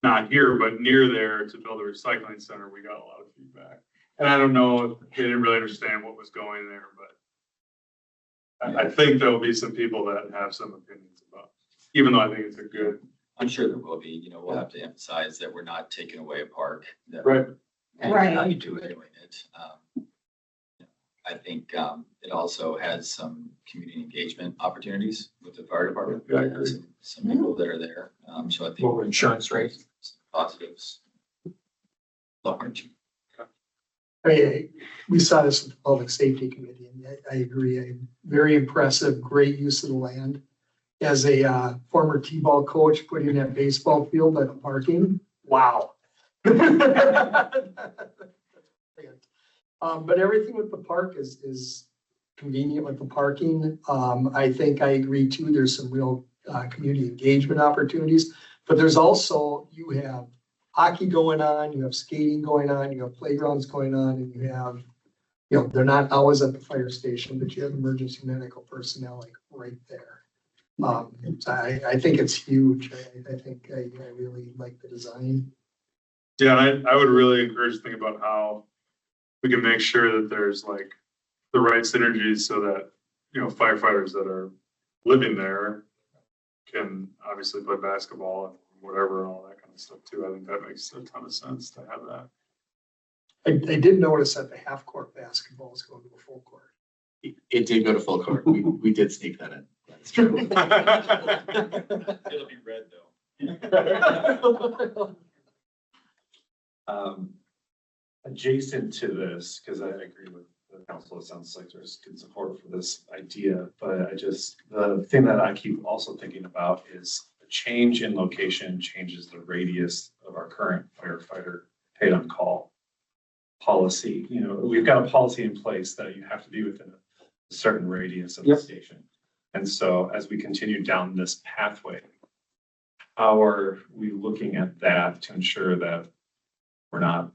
not here, but near there, to build a recycling center, we got a lot of feedback. And I don't know if they didn't really understand what was going there, but I think there'll be some people that have some opinions about, even though I think it's a good. I'm sure there will be, we'll have to emphasize that we're not taking away a park. That Right. And Right. value to it, doing it. I think it also has some community engagement opportunities with the fire department. Yeah, I agree. Some people that are there. So I think. Lower insurance rates. Positives. Large. We saw this with the Public Safety Committee, and I agree. Very impressive, great use of the land. As a former T-ball coach, putting that baseball field at the parking, wow. But everything with the park is convenient with the parking. I think I agree too. There's some real community engagement opportunities, but there's also, you have hockey going on, you have skating going on, you have playgrounds going on, and you have, they're not always at the fire station, but you have emergency medical personnel like right there. So I think it's huge. I think I really like the design. Yeah, and I would really encourage to think about how we can make sure that there's like the right synergies so that, firefighters that are living there can obviously play basketball and whatever and all that kind of stuff too. I think that makes a ton of sense to have that. I did notice that the half court basketball is going to a full court. It did go to full court. We did sneak that in. That's true. It'll be red though. Adjacent to this, because I agree with the council, it sounds like there's good support for this idea, but the thing that I keep also thinking about is a change in location changes the radius of our current firefighter paid on call policy. We've got a policy in place that you have to be within a certain radius of the station. And so as we continue down this pathway, how are we looking at that to ensure that we're not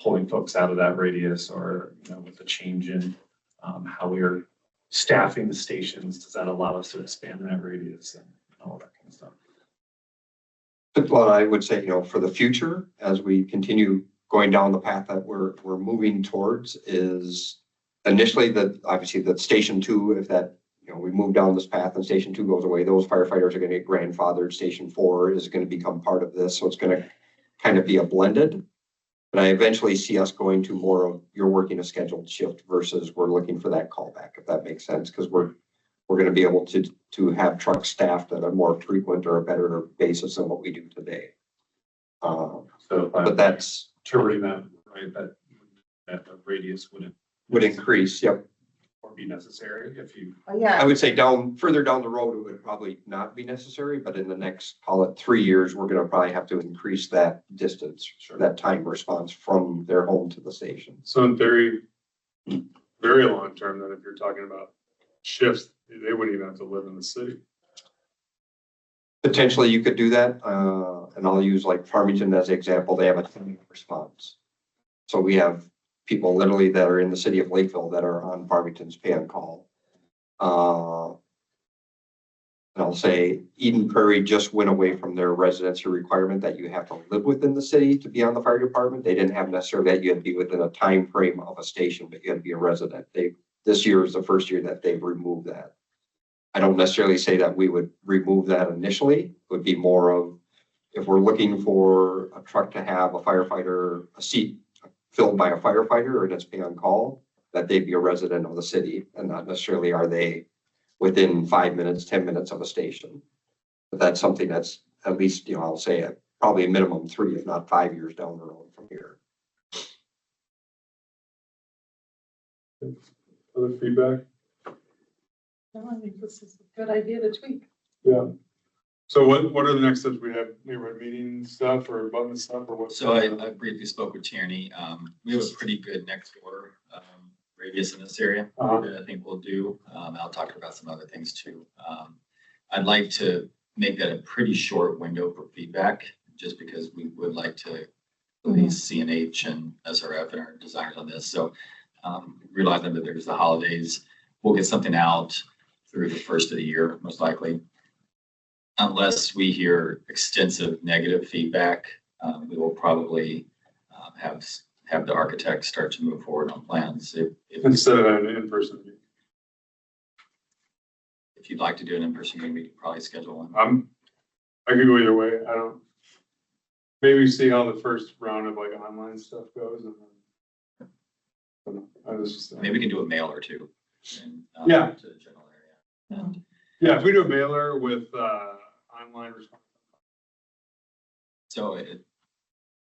pulling folks out of that radius, or, with the change in how we are staffing the stations, does that allow us to expand that radius and all that kind of stuff? Well, I would say, for the future, as we continue going down the path that we're moving towards, is initially obviously that Station 2, if that, we move down this path and Station 2 goes away, those firefighters are going to get grandfathered. Station 4 is going to become part of this. So it's going to kind of be a blended. But I eventually see us going to more of you're working a scheduled shift versus we're looking for that callback, if that makes sense, because we're going to be able to have trucks staffed at a more frequent or a better basis than what we do today. But that's Interpreting that, right, that the radius would increase, yep. or be necessary if you. I would say further down the road, it would probably not be necessary, but in the next, call it 3 years, we're going to probably have to increase that distance, that time response from their home to the station. So in theory, very long term, then if you're talking about shifts, they wouldn't even have to live in the city. Potentially you could do that. And I'll use like Farmington as an example. They have a 10-minute response. So we have people literally that are in the city of Lakeville that are on Farmington's pay on call. And I'll say Eden Prairie just went away from their residency requirement that you have to live within the city to be on the fire department. They didn't have necessarily that you had to be within a time frame of a station, but you had to be a resident. This year is the first year that they've removed that. I don't necessarily say that we would remove that initially. It would be more of, if we're looking for a truck to have a firefighter, a seat filled by a firefighter or that's being on call, that they'd be a resident of the city and not necessarily are they within 5 minutes, 10 minutes of a station. But that's something that's at least, I'll say probably a minimum 3, if not 5 years down the road from here. Other feedback? No, I think this is a good idea to tweak. Yeah. So what are the next steps? We have neighborhood meeting stuff or button stuff or what? So I briefly spoke with Tierney. We have a pretty good next door radius in this area that I think we'll do. I'll talk about some other things too. I'd like to make that a pretty short window for feedback, just because we would like to release CNH and SRF and our designers on this. So realizing that there's the holidays, we'll get something out through the first of the year, most likely. Unless we hear extensive negative feedback, we will probably have the architect start to move forward on plans. Instead of an in-person meeting. If you'd like to do an in-person meeting, we could probably schedule one. I could go either way. Maybe see how the first round of like online stuff goes and then. Maybe we can do a mail or two. And, Yeah. To the general area. And, yeah, if we do a mailer with online response. so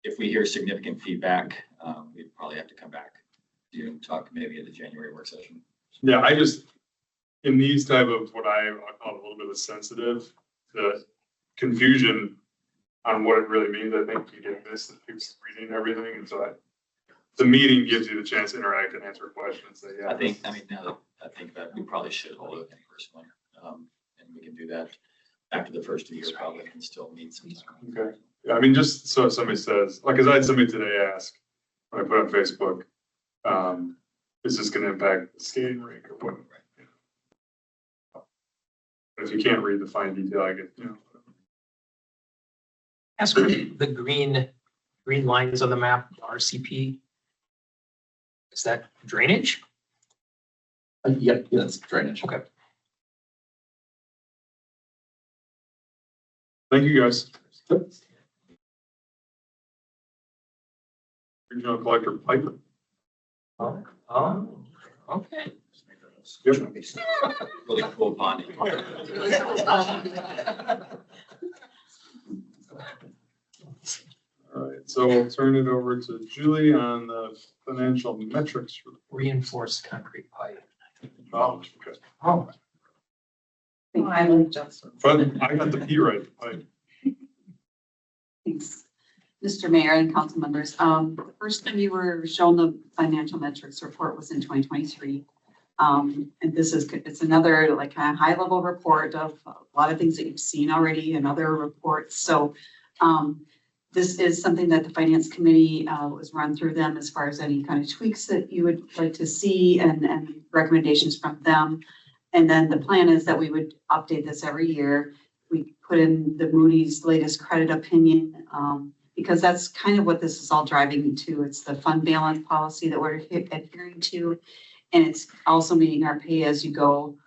if we hear significant feedback, we'd probably have to come back to talk maybe at the January work session. Yeah, in these type of what I call a little bit of sensitive, the confusion on what it really means, I think you get missed if people reading everything. And so the meeting gives you the chance to interact and answer questions. That, yeah, Now that I think that we probably should hold it in person one. And we can do that after the first of the year, probably can still meet sometime. Okay. Yeah, just so if somebody says, like, cause I had somebody today ask when I put on Facebook, is this going to impact the skating rink or what? But if you can't read the fine detail, I get, Ask the green lines on the map, RCP. Is that drainage? Yep, that's drainage. Okay. Thank you, guys. Regional Collector Piper. Oh, okay. Yep. Really cool bonding. All right, so we'll turn it over to Julie on the financial metrics. Reinforced concrete pipe. Oh, okay. Oh, I like Justin. But I got the P right. Pipe. Thanks. Mr. Mayor and council members, the first time you were shown the financial metrics report was in 2023. And it's another like a high level report of a lot of things that you've seen already in other reports. So this is something that the finance committee was run through them as far as any kind of tweaks that you would like to see and recommendations from them. And then the plan is that we would update this every year. We put in the Moody's latest credit opinion because that's kind of what this is all driving to. It's the fund balance policy that we're adhering to. And it's also meeting our pay-as-you-go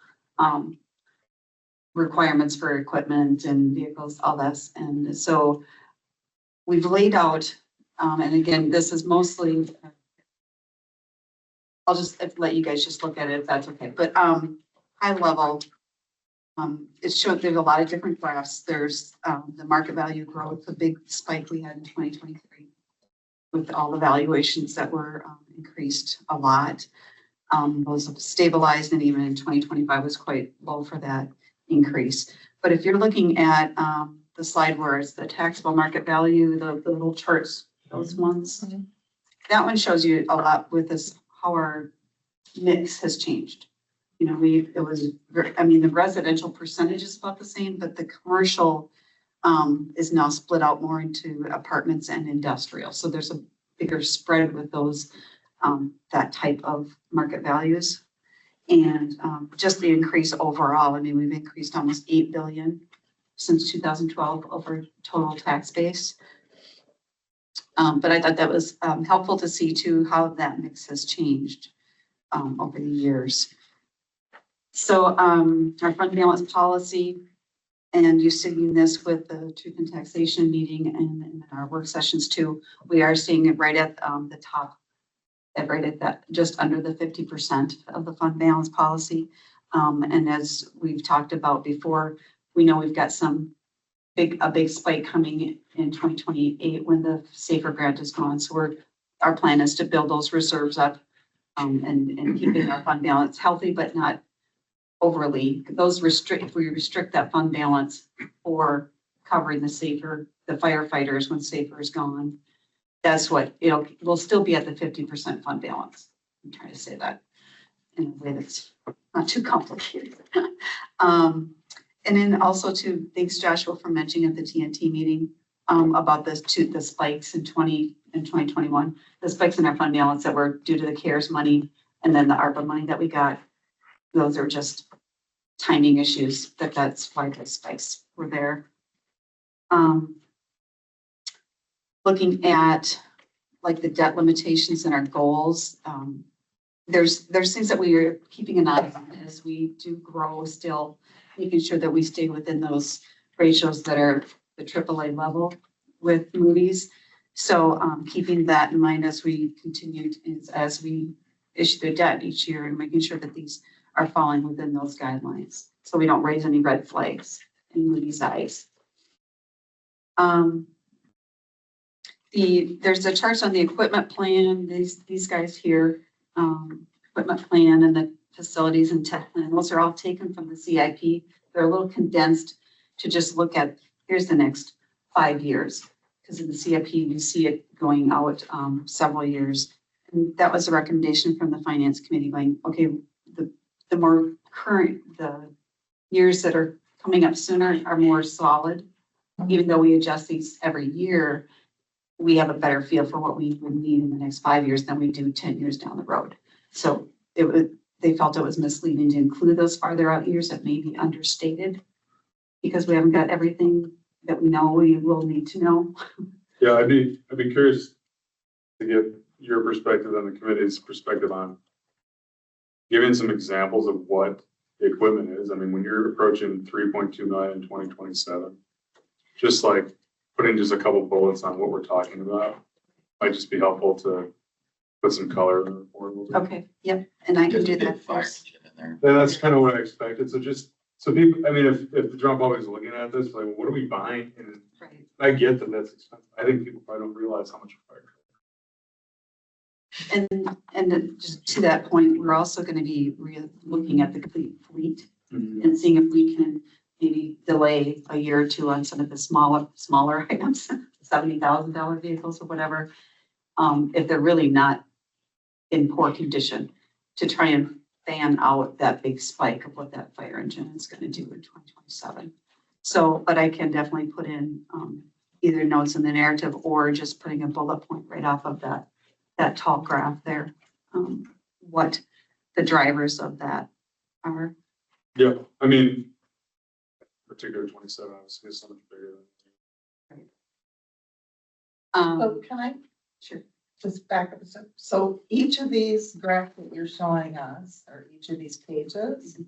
requirements for equipment and vehicles, all this. And so we've laid out, and again, this is mostly, I'll just let you guys just look at it if that's okay. But high level, it showed there's a lot of different graphs. There's the market value growth, the big spike we had in 2023 with all the valuations that were increased a lot. Those have stabilized, and even in 2025 was quite low for that increase. But if you're looking at the slide where it's the taxable market value, the little charts, those ones, that one shows you a lot with this, how our mix has changed. The residential percentage is about the same, but the commercial is now split out more into apartments and industrial. So there's a bigger spread with those, that type of market values. And just the increase overall, I mean, we've increased almost 8 billion since 2012 over total tax base. But I thought that was helpful to see too how that mix has changed over the years. So our fund balance policy, and you're seeing this with the truth and taxation meeting and in our work sessions too, we are seeing it right at the top, right at that, just under the 50% of the fund balance policy. And as we've talked about before, we know we've got a big spike coming in 2028 when the SAFER grant is gone. So our plan is to build those reserves up and keeping our fund balance healthy, but not overly. If we restrict that fund balance for covering the firefighters when SAFER is gone, that's what we'll still be at the 50% fund balance. I'm trying to say that in a way that's not too complicated. And then also thanks Joshua for mentioning at the TNT meeting about the spikes in 2021, the spikes in our fund balance that were due to the CARES money and then the ARPA money that we got. Those are just timing issues. That's why the spikes were there. Looking at like the debt limitations and our goals, there's things that we are keeping an eye on as we do grow still, making sure that we stay within those ratios that are the AAA level with Moody's. So keeping that in mind as we continue, as we issue the debt each year and making sure that these are falling within those guidelines. So we don't raise any red flags in Moody's eyes. There's the charts on the equipment plan, these guys here, equipment plan and the facilities and tech plan. Those are all taken from the CIP. They're a little condensed to just look at, here's the next 5 years. Because in the CIP, you see it going out several years. And that was a recommendation from the finance committee going, okay, the more current, the years that are coming up sooner are more solid. Even though we adjust these every year, we have a better feel for what we would need in the next 5 years than we do 10 years down the road. So they felt it was misleading to include those farther out years that may be understated because we haven't got everything that we know we will need to know. Yeah, I'd be curious to get your perspective and the committee's perspective on giving some examples of what the equipment is. I mean, when you're approaching 3.2 million in 2027, just like putting just a couple bullets on what we're talking about might just be helpful to put some color in the report. Okay, yep, and I can do that. Fire engine in there. Yeah, that's kind of what I expected. So people, I mean, if the drum public is looking at this, like, what are we buying? And Right. I get that that's expensive. I think people probably don't realize how much a fire truck. And just to that point, we're also going to be looking at the complete fleet and seeing if we can maybe delay a year or two on some of the smaller items, $70,000 vehicles or whatever, if they're really not in poor condition, to try and fan out that big spike of what that fire engine is going to do in 2027. So, but I can definitely put in either notes in the narrative or just putting a bullet point right off of that tall graph there, what the drivers of that are. Yeah, I mean, particular 27, obviously, is so much bigger than. So can I Sure. just back up a step? So each of these graphs that you're showing us, or each of these pages,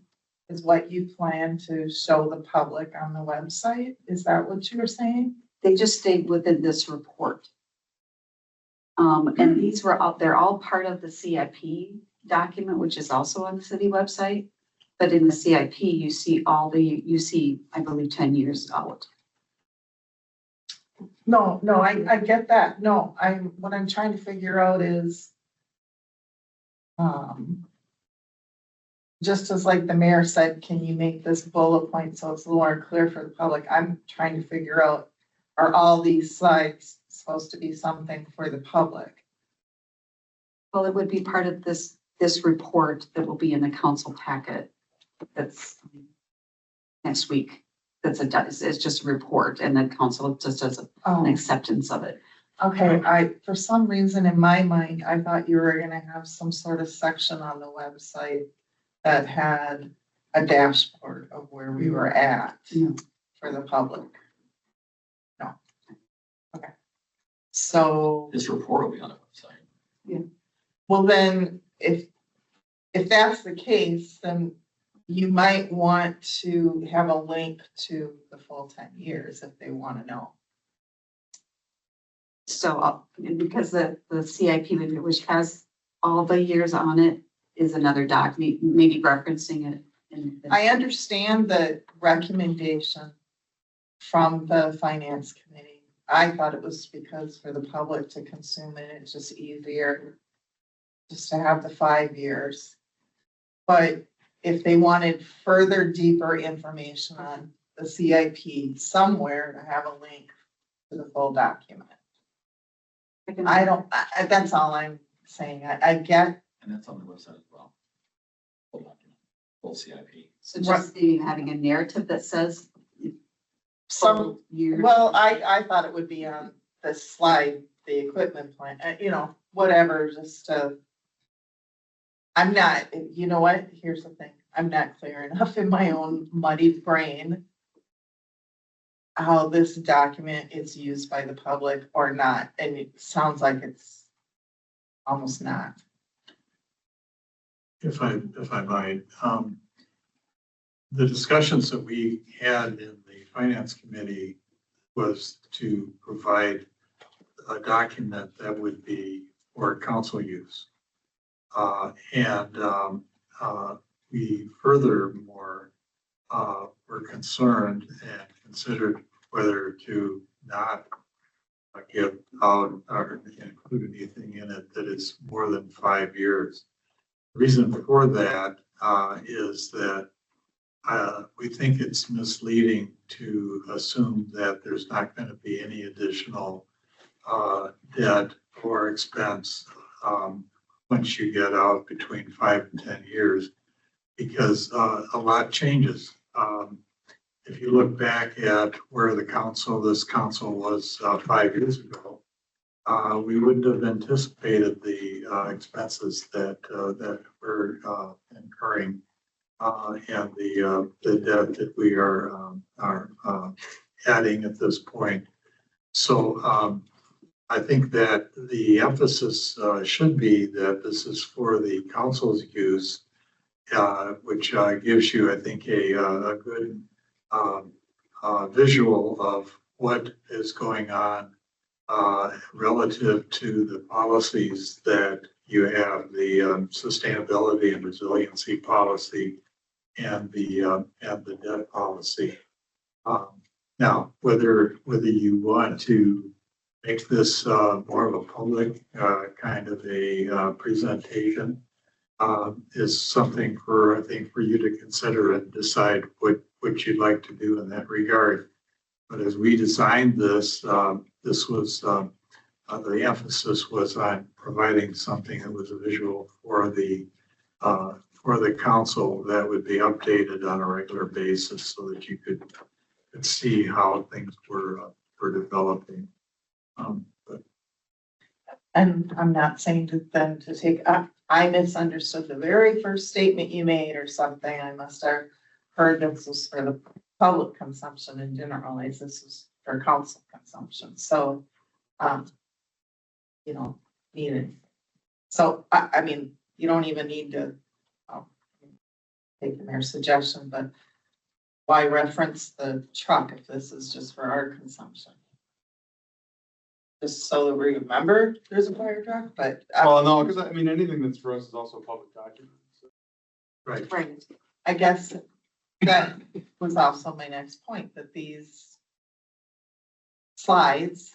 is what you plan to show the public on the website? Is that what you were saying? They just stayed within this report. And these they're all part of the CIP document, which is also on the city website. But in the CIP, you see, I believe, 10 years out. No, I get that. No, what I'm trying to figure out is, just as like the mayor said, can you make this bullet point so it's a little more clear for the public? I'm trying to figure out, are all these slides supposed to be something for the public? Well, it would be part of this report that will be in the council packet. That's next week. It's just a report and the council just does an acceptance of it. Okay, for some reason in my mind, I thought you were gonna have some sort of section on the website that had a dashboard of where we were at No. for the public. No. Okay. So, This report will be on the website. well then, if that's the case, then you might want to have a link to the full 10 years if they want to know. So, because the CIP, which has all the years on it, is another document, maybe referencing it. I understand the recommendation from the finance committee. I thought it was because for the public to consume it, it's just easier just to have the 5 years. But if they wanted further, deeper information on the CIP somewhere to have a link to the full document. That's all I'm saying. I get. And that's on the website as well. Full document, full CIP. So just having a narrative that says Some, years. well, I thought it would be on the slide, the equipment plan, whatever, just to. I'm not, you know what, here's the thing, I'm not clear enough in my own muddied brain how this document is used by the public or not, and it sounds like it's almost not. If I might, the discussions that we had in the finance committee was to provide a document that would be for council use. We furthermore were concerned and considered whether to not give out or include anything in it that is more than 5 years. The reason for that is that we think it's misleading to assume that there's not going to be any additional debt or expense once you get out between 5 and 10 years, because a lot changes. If you look back at where this council was 5 years ago, we wouldn't have anticipated the expenses that we're incurring and the debt that we are adding at this point. So I think that the emphasis should be that this is for the council's use, which gives you, I think, a good visual of what is going on relative to the policies that you have, the sustainability and resiliency policy and the debt policy. Now, whether you want to make this more of a public kind of a presentation is something I think for you to consider and decide what you'd like to do in that regard. But as we designed this, this was the emphasis was on providing something that was a visual for the council that would be updated on a regular basis so that you could see how things were developing. And I'm not saying to them to take, I misunderstood the very first statement you made or something. I must have heard this was for the public consumption and didn't realize this was for council consumption. So, needed. So, I mean, you don't even need to take the mayor's suggestion, but why reference the truck if this is just for our consumption? Just so that we remember there's a fire truck, but. Well, no, because anything that's for us is also a public document. So. Right. Right. I guess that was also my next point, that these slides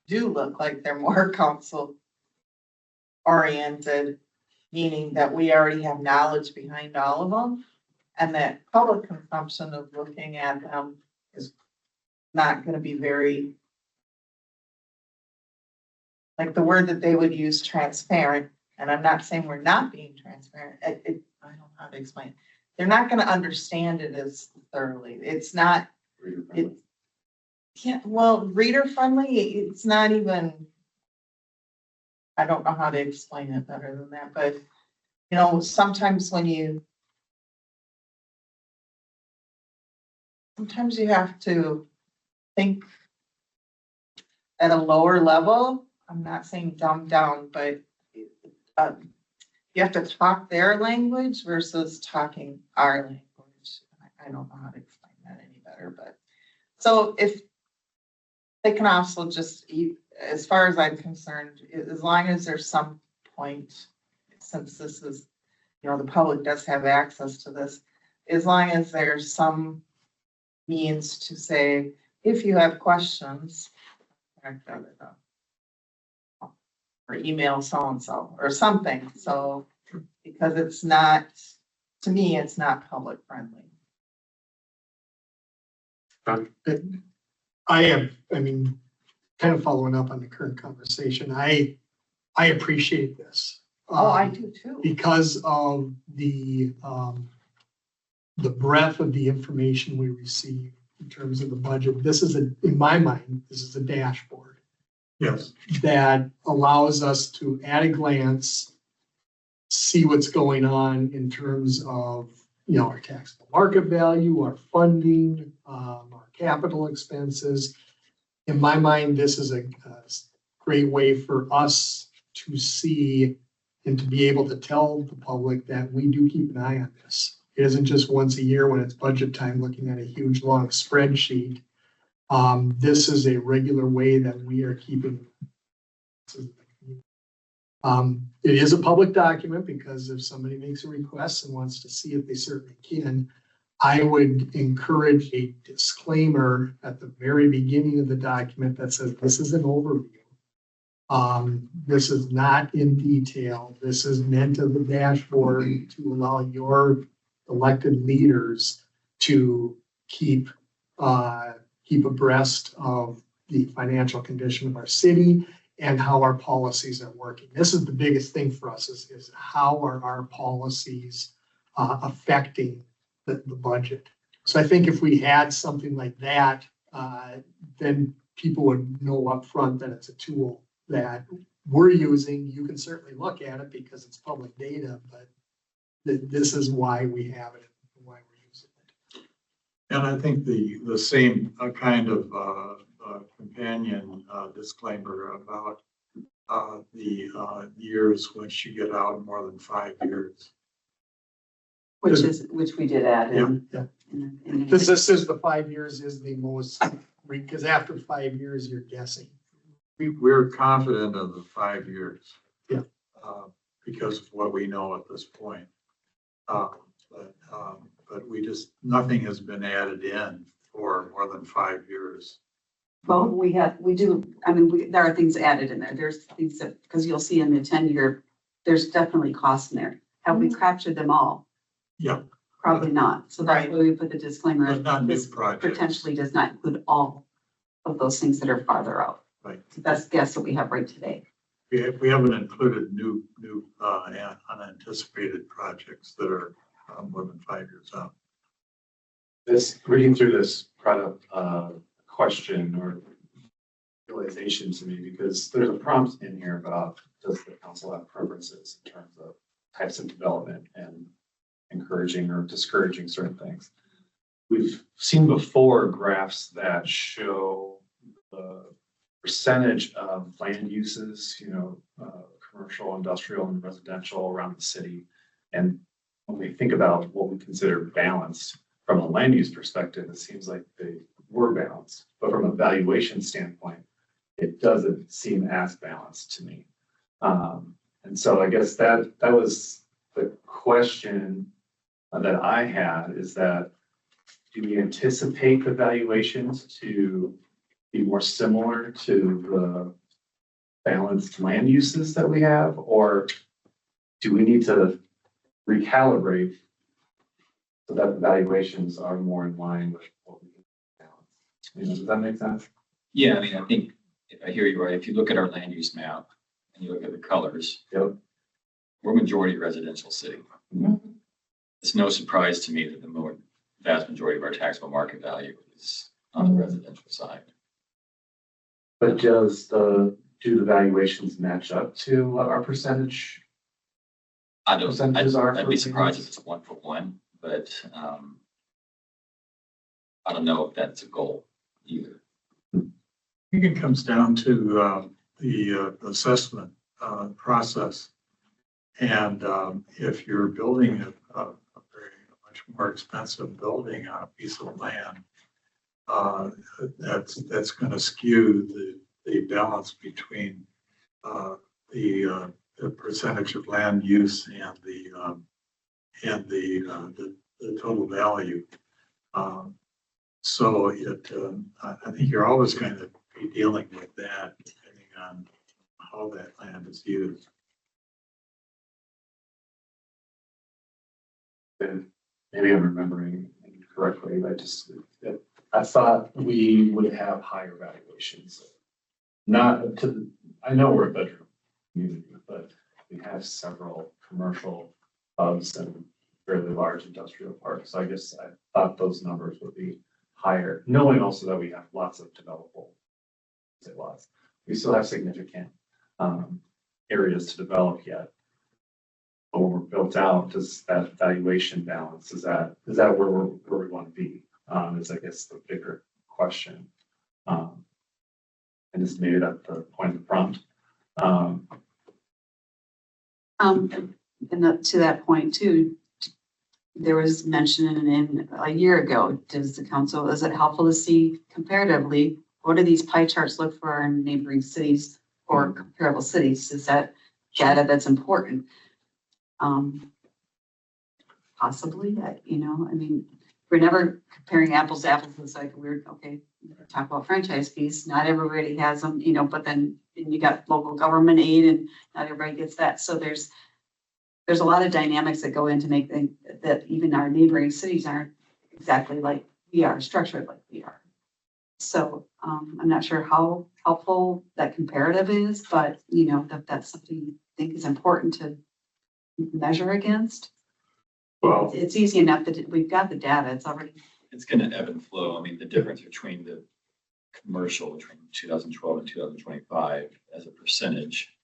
do look like they're more council oriented, meaning that we already have knowledge behind all of them, and that public consumption of looking at them is not going to be very, like the word that they would use, transparent. And I'm not saying we're not being transparent. I don't know how to explain it. They're not going to understand it as thoroughly. It's not, reader friendly. It's not even, I don't know how to explain it better than that, but You know, sometimes you have to think at a lower level. I'm not saying dumb down, but you have to talk their language versus talking our language. I don't know how to explain that any better, but so if they can also just, as far as I'm concerned, as long as there's some point, since this is, you know, the public does have access to this, as long as there's some means to say, if you have questions, or email so-and-so or something. So, because it's not, to me, it's not public friendly. I mean, kind of following up on the current conversation, I appreciate this. Oh, I do too. Because of the breadth of the information we receive in terms of the budget. This is in my mind, this is a dashboard. Yes. That allows us to, at a glance, see what's going on in terms of, you know, our taxable market value, our funding, our capital expenses. In my mind, this is a great way for us to see and to be able to tell the public that we do keep an eye on this. It isn't just once a year when it's budget time looking at a huge long spreadsheet. This is a regular way that we are keeping. It is a public document because if somebody makes a request and wants to see it, they certainly can. I would encourage a disclaimer at the very beginning of the document that says this is an overview. This is not in detail. This is meant as a dashboard to allow your elected leaders to keep abreast of the financial condition of our city and how our policies are working. This is the biggest thing for us is how are our policies affecting the budget. So I think if we had something like that, then people would know up front that it's a tool that we're using. You can certainly look at it because it's public data, but this is why we have it and why we're using it. And I think the same kind of companion disclaimer about the years once you get out more than 5 years. Which we did add in. Yeah. This is the 5 years is the most, because after 5 years, you're guessing. We're confident of the 5 years. Yeah. Because of what we know at this point. But we just, nothing has been added in for more than 5 years. Well, we do, I mean, there are things added in there. There's things that, because you'll see in the 10-year, there's definitely costs in there. Have we captured them all? Yeah. Probably not. So that's why we put the disclaimer. But not new This projects. potentially does not include all of those things that are farther out. Right. The best guess that we have right today. We haven't included new unanticipated projects that are more than 5 years out. Reading through this brought up question or realization to me because there's a prompt in here about does the council have preferences in terms of types of development and encouraging or discouraging certain things. We've seen before graphs that show the percentage of land uses, you know, commercial, industrial, and residential around the city. And when we think about what we consider balanced from a land use perspective, it seems like they were balanced. But from a valuation standpoint, it doesn't seem as balanced to me. And so I guess that was the question that I had is that, do we anticipate the valuations to be more similar to the balanced land uses that we have? Or do we need to recalibrate so that the valuations are more in line with what we can balance? You know, does that make sense? Yeah, I mean, I think if I hear you right, if you look at our land use map and you look at the colors, yep, we're majority residential city. Mm-hmm. It's no surprise to me that the vast majority of our taxable market value is on the residential side. But do the valuations match up to our percentage? I don't, percentages are I'd for be surprised if communities? it's 1-for-1, but, I don't know if that's a goal either. I think it comes down to the assessment process. And if you're building a very much more expensive building on a piece of land, that's going to skew the balance between the percentage of land use and the total value. So I think you're always going to be dealing with that depending on how that land is used. And maybe I'm remembering incorrectly, I thought we would have higher valuations. Not to, I know we're a bedroom community, but we have several commercial hubs and fairly large industrial parks. So I guess I thought those numbers would be higher, knowing also that we have lots of developable. We still have significant areas to develop yet. But when we're built out, does that valuation balance, is that where we want to be? Is I guess the bigger question. And it's maybe at the point of the prompt. And to that point too, there was mention in a year ago, is it helpful to see comparatively, what do these pie charts look for our neighboring cities or comparable cities? Is that data that's important? Possibly, I mean, we're never comparing apples to apples. It's like we're, okay, talk about franchise fees. Not everybody has them, but then you got local government aid and not everybody gets that. So there's a lot of dynamics that go into make that even our neighboring cities aren't exactly like we are, structured like we are. So I'm not sure how helpful that comparative is, but that's something you think is important to measure against. Well, It's easy enough that we've got the data. It's going to ebb and flow. I mean, the difference between the commercial between 2012 and 2025 as a percentage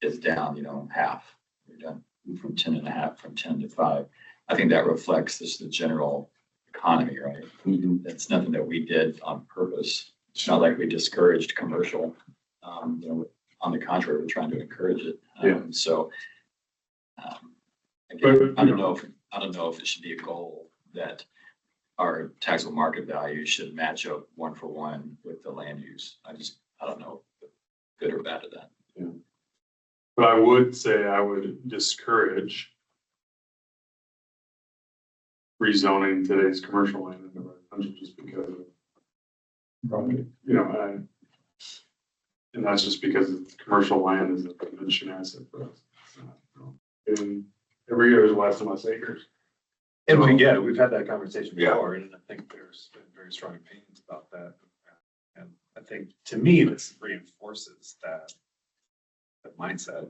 is down, half. We're down from 10.5 from 10 to 5. I think that reflects just the general economy, right? That's nothing that we did on purpose. It's not like we discouraged commercial. On the contrary, we're trying to encourage it. Again, I don't know if it should be a goal that our taxable market value should match up 1-for-1 with the land use. I don't know if good or bad of that. Yeah. But I would say I would discourage rezoning today's commercial land into residential just because of probably, and that's just because it's commercial land is a convention asset for us. And every year there's less and less acres. And we get it. We've had that conversation before, and I think there's been very strong opinions about that. And I think to me, this reinforces that mindset.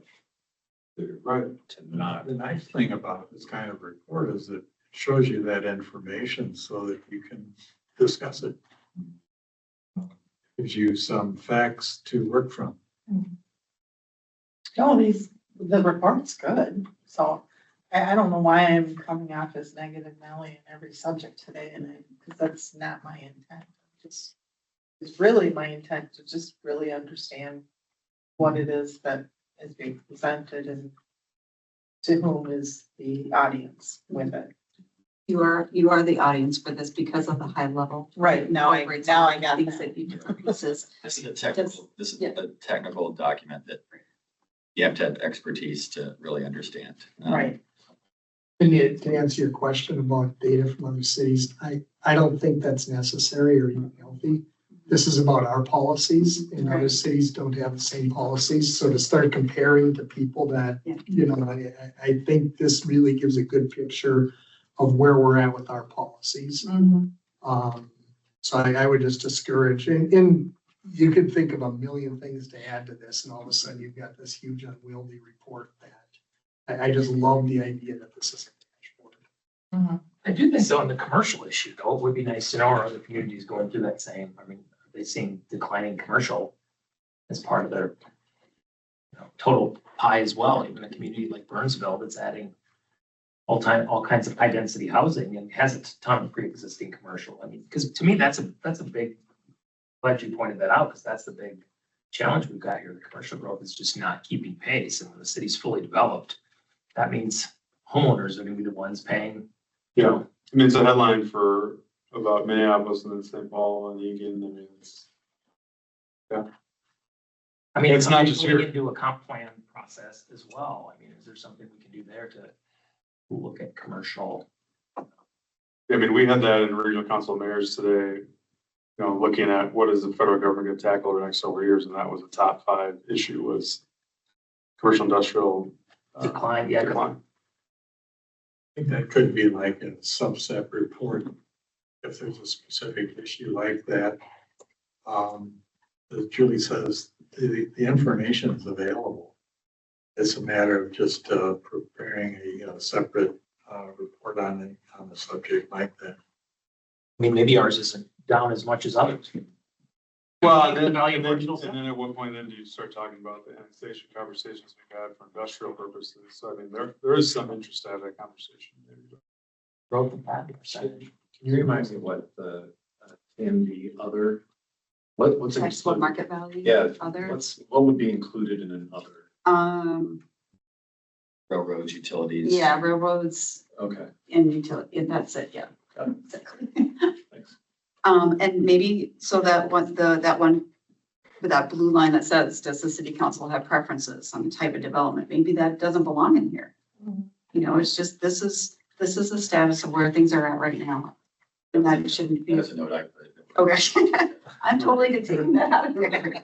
Right. To not. The nice thing about this kind of report is that it shows you that information so that you can discuss it. Gives you some facts to work from. No, the report's good, so I don't know why I'm coming off as negative Nelly in every subject today, because that's not my intent. It's really my intent to just really understand what it is that is being presented and to whom is the audience with it. You are the audience for this because of the high level. Right, now I got things that. that you do. This is a technical document that you have to have expertise to really understand. Right. And to answer your question about data from other cities, I don't think that's necessary or even healthy. This is about our policies, and other cities don't have the same policies. So to start comparing to people that, I think this really gives a good picture of where we're at with our policies. So I would just discourage, and you could think of a million things to add to this, and all of a sudden you've got this huge unwieldy report that I just love the idea that this is a dashboard. I do think though, on the commercial issue, though, it would be nice to know are other communities going through that same, are they seeing declining commercial as part of their total pie as well, even a community like Burnsville that's adding all kinds of high density housing and has a ton of pre-existing commercial. I mean, because to me, that's a big, glad you pointed that out, because that's the big challenge we've got here. The commercial growth is just not keeping pace, and when the city's fully developed, that means homeowners are gonna be the ones paying, Yeah, I mean, it's a headline for about Minneapolis and then St. Paul and Egan. I mean, it's, I mean, It's it's not not just just here. we can do a comp plan process as well. I mean, is there something we can do there to look at commercial? I mean, we had that in regional council of mayors today, looking at what is the federal government going to tackle over the next several years, and that was a top 5 issue was commercial industrial Decline, yeah, 'cause decline. I think that could be like a subset report, if there's a specific issue like that. As Julie says, the information is available. It's a matter of just preparing a separate report on the subject like that. I mean, maybe ours isn't down as much as others. Well, The and then, value and of then, original and then at what point then do you start talking about the annexation conversations we had for industrial purposes? So I mean, there is some interest to have that conversation. growth of that percentage. Can you remind me what the, in the other, what's Taxable included? market value. Yeah, Other, what would be included in an other? Railroads, utilities. yeah, railroads Okay. and utility, and that's it, yeah. Got it. Exactly. Thanks. And maybe, so that one, with that blue line that says, does the city council have preferences on the type of development? Maybe that doesn't belong in here. It's just, this is the status of where things are at right now. And that shouldn't be, That's a note I put. okay, I'm totally good taking that out of there.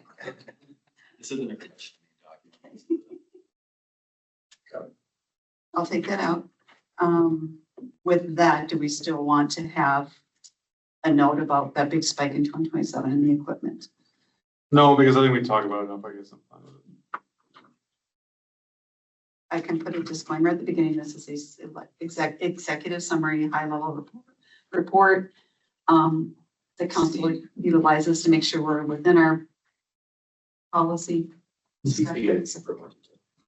This isn't a question document. I'll take that out. With that, do we still want to have a note about that big spike in 2027 in the equipment? No, because I think we talked about it enough. I guess I'm fine with it. I can put a disclaimer at the beginning. This is a executive summary, high-level report. The council utilizes to make sure we're within our policy. discussions.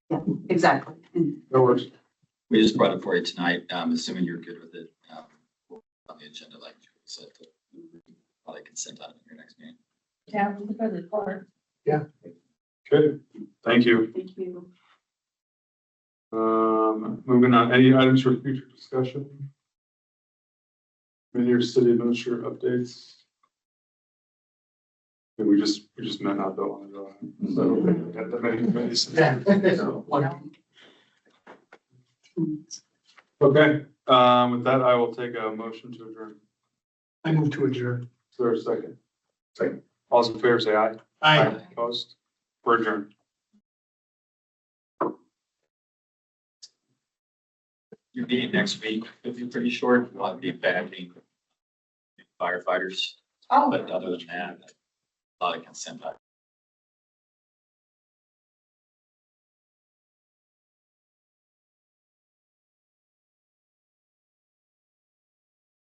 Yeah, exactly. And That works. We just brought it for you tonight, assuming you're good with it. On the agenda, like you said, probably consent on it in your next meeting. Yeah, we could report. Okay, thank you. Thank you. Moving on, any items for future discussion? Any of your city administrator updates? And we just met not that long ago. So we had that many committees. Okay, with that, I will take a motion to adjourn. I move to adjourn. Is there a second? Second. All those in favor say aye. Aye. Opposed? We're adjourned. Your meeting next week will be pretty short. We'll be bagging firefighters. Oh. But other than that, a lot of consent items.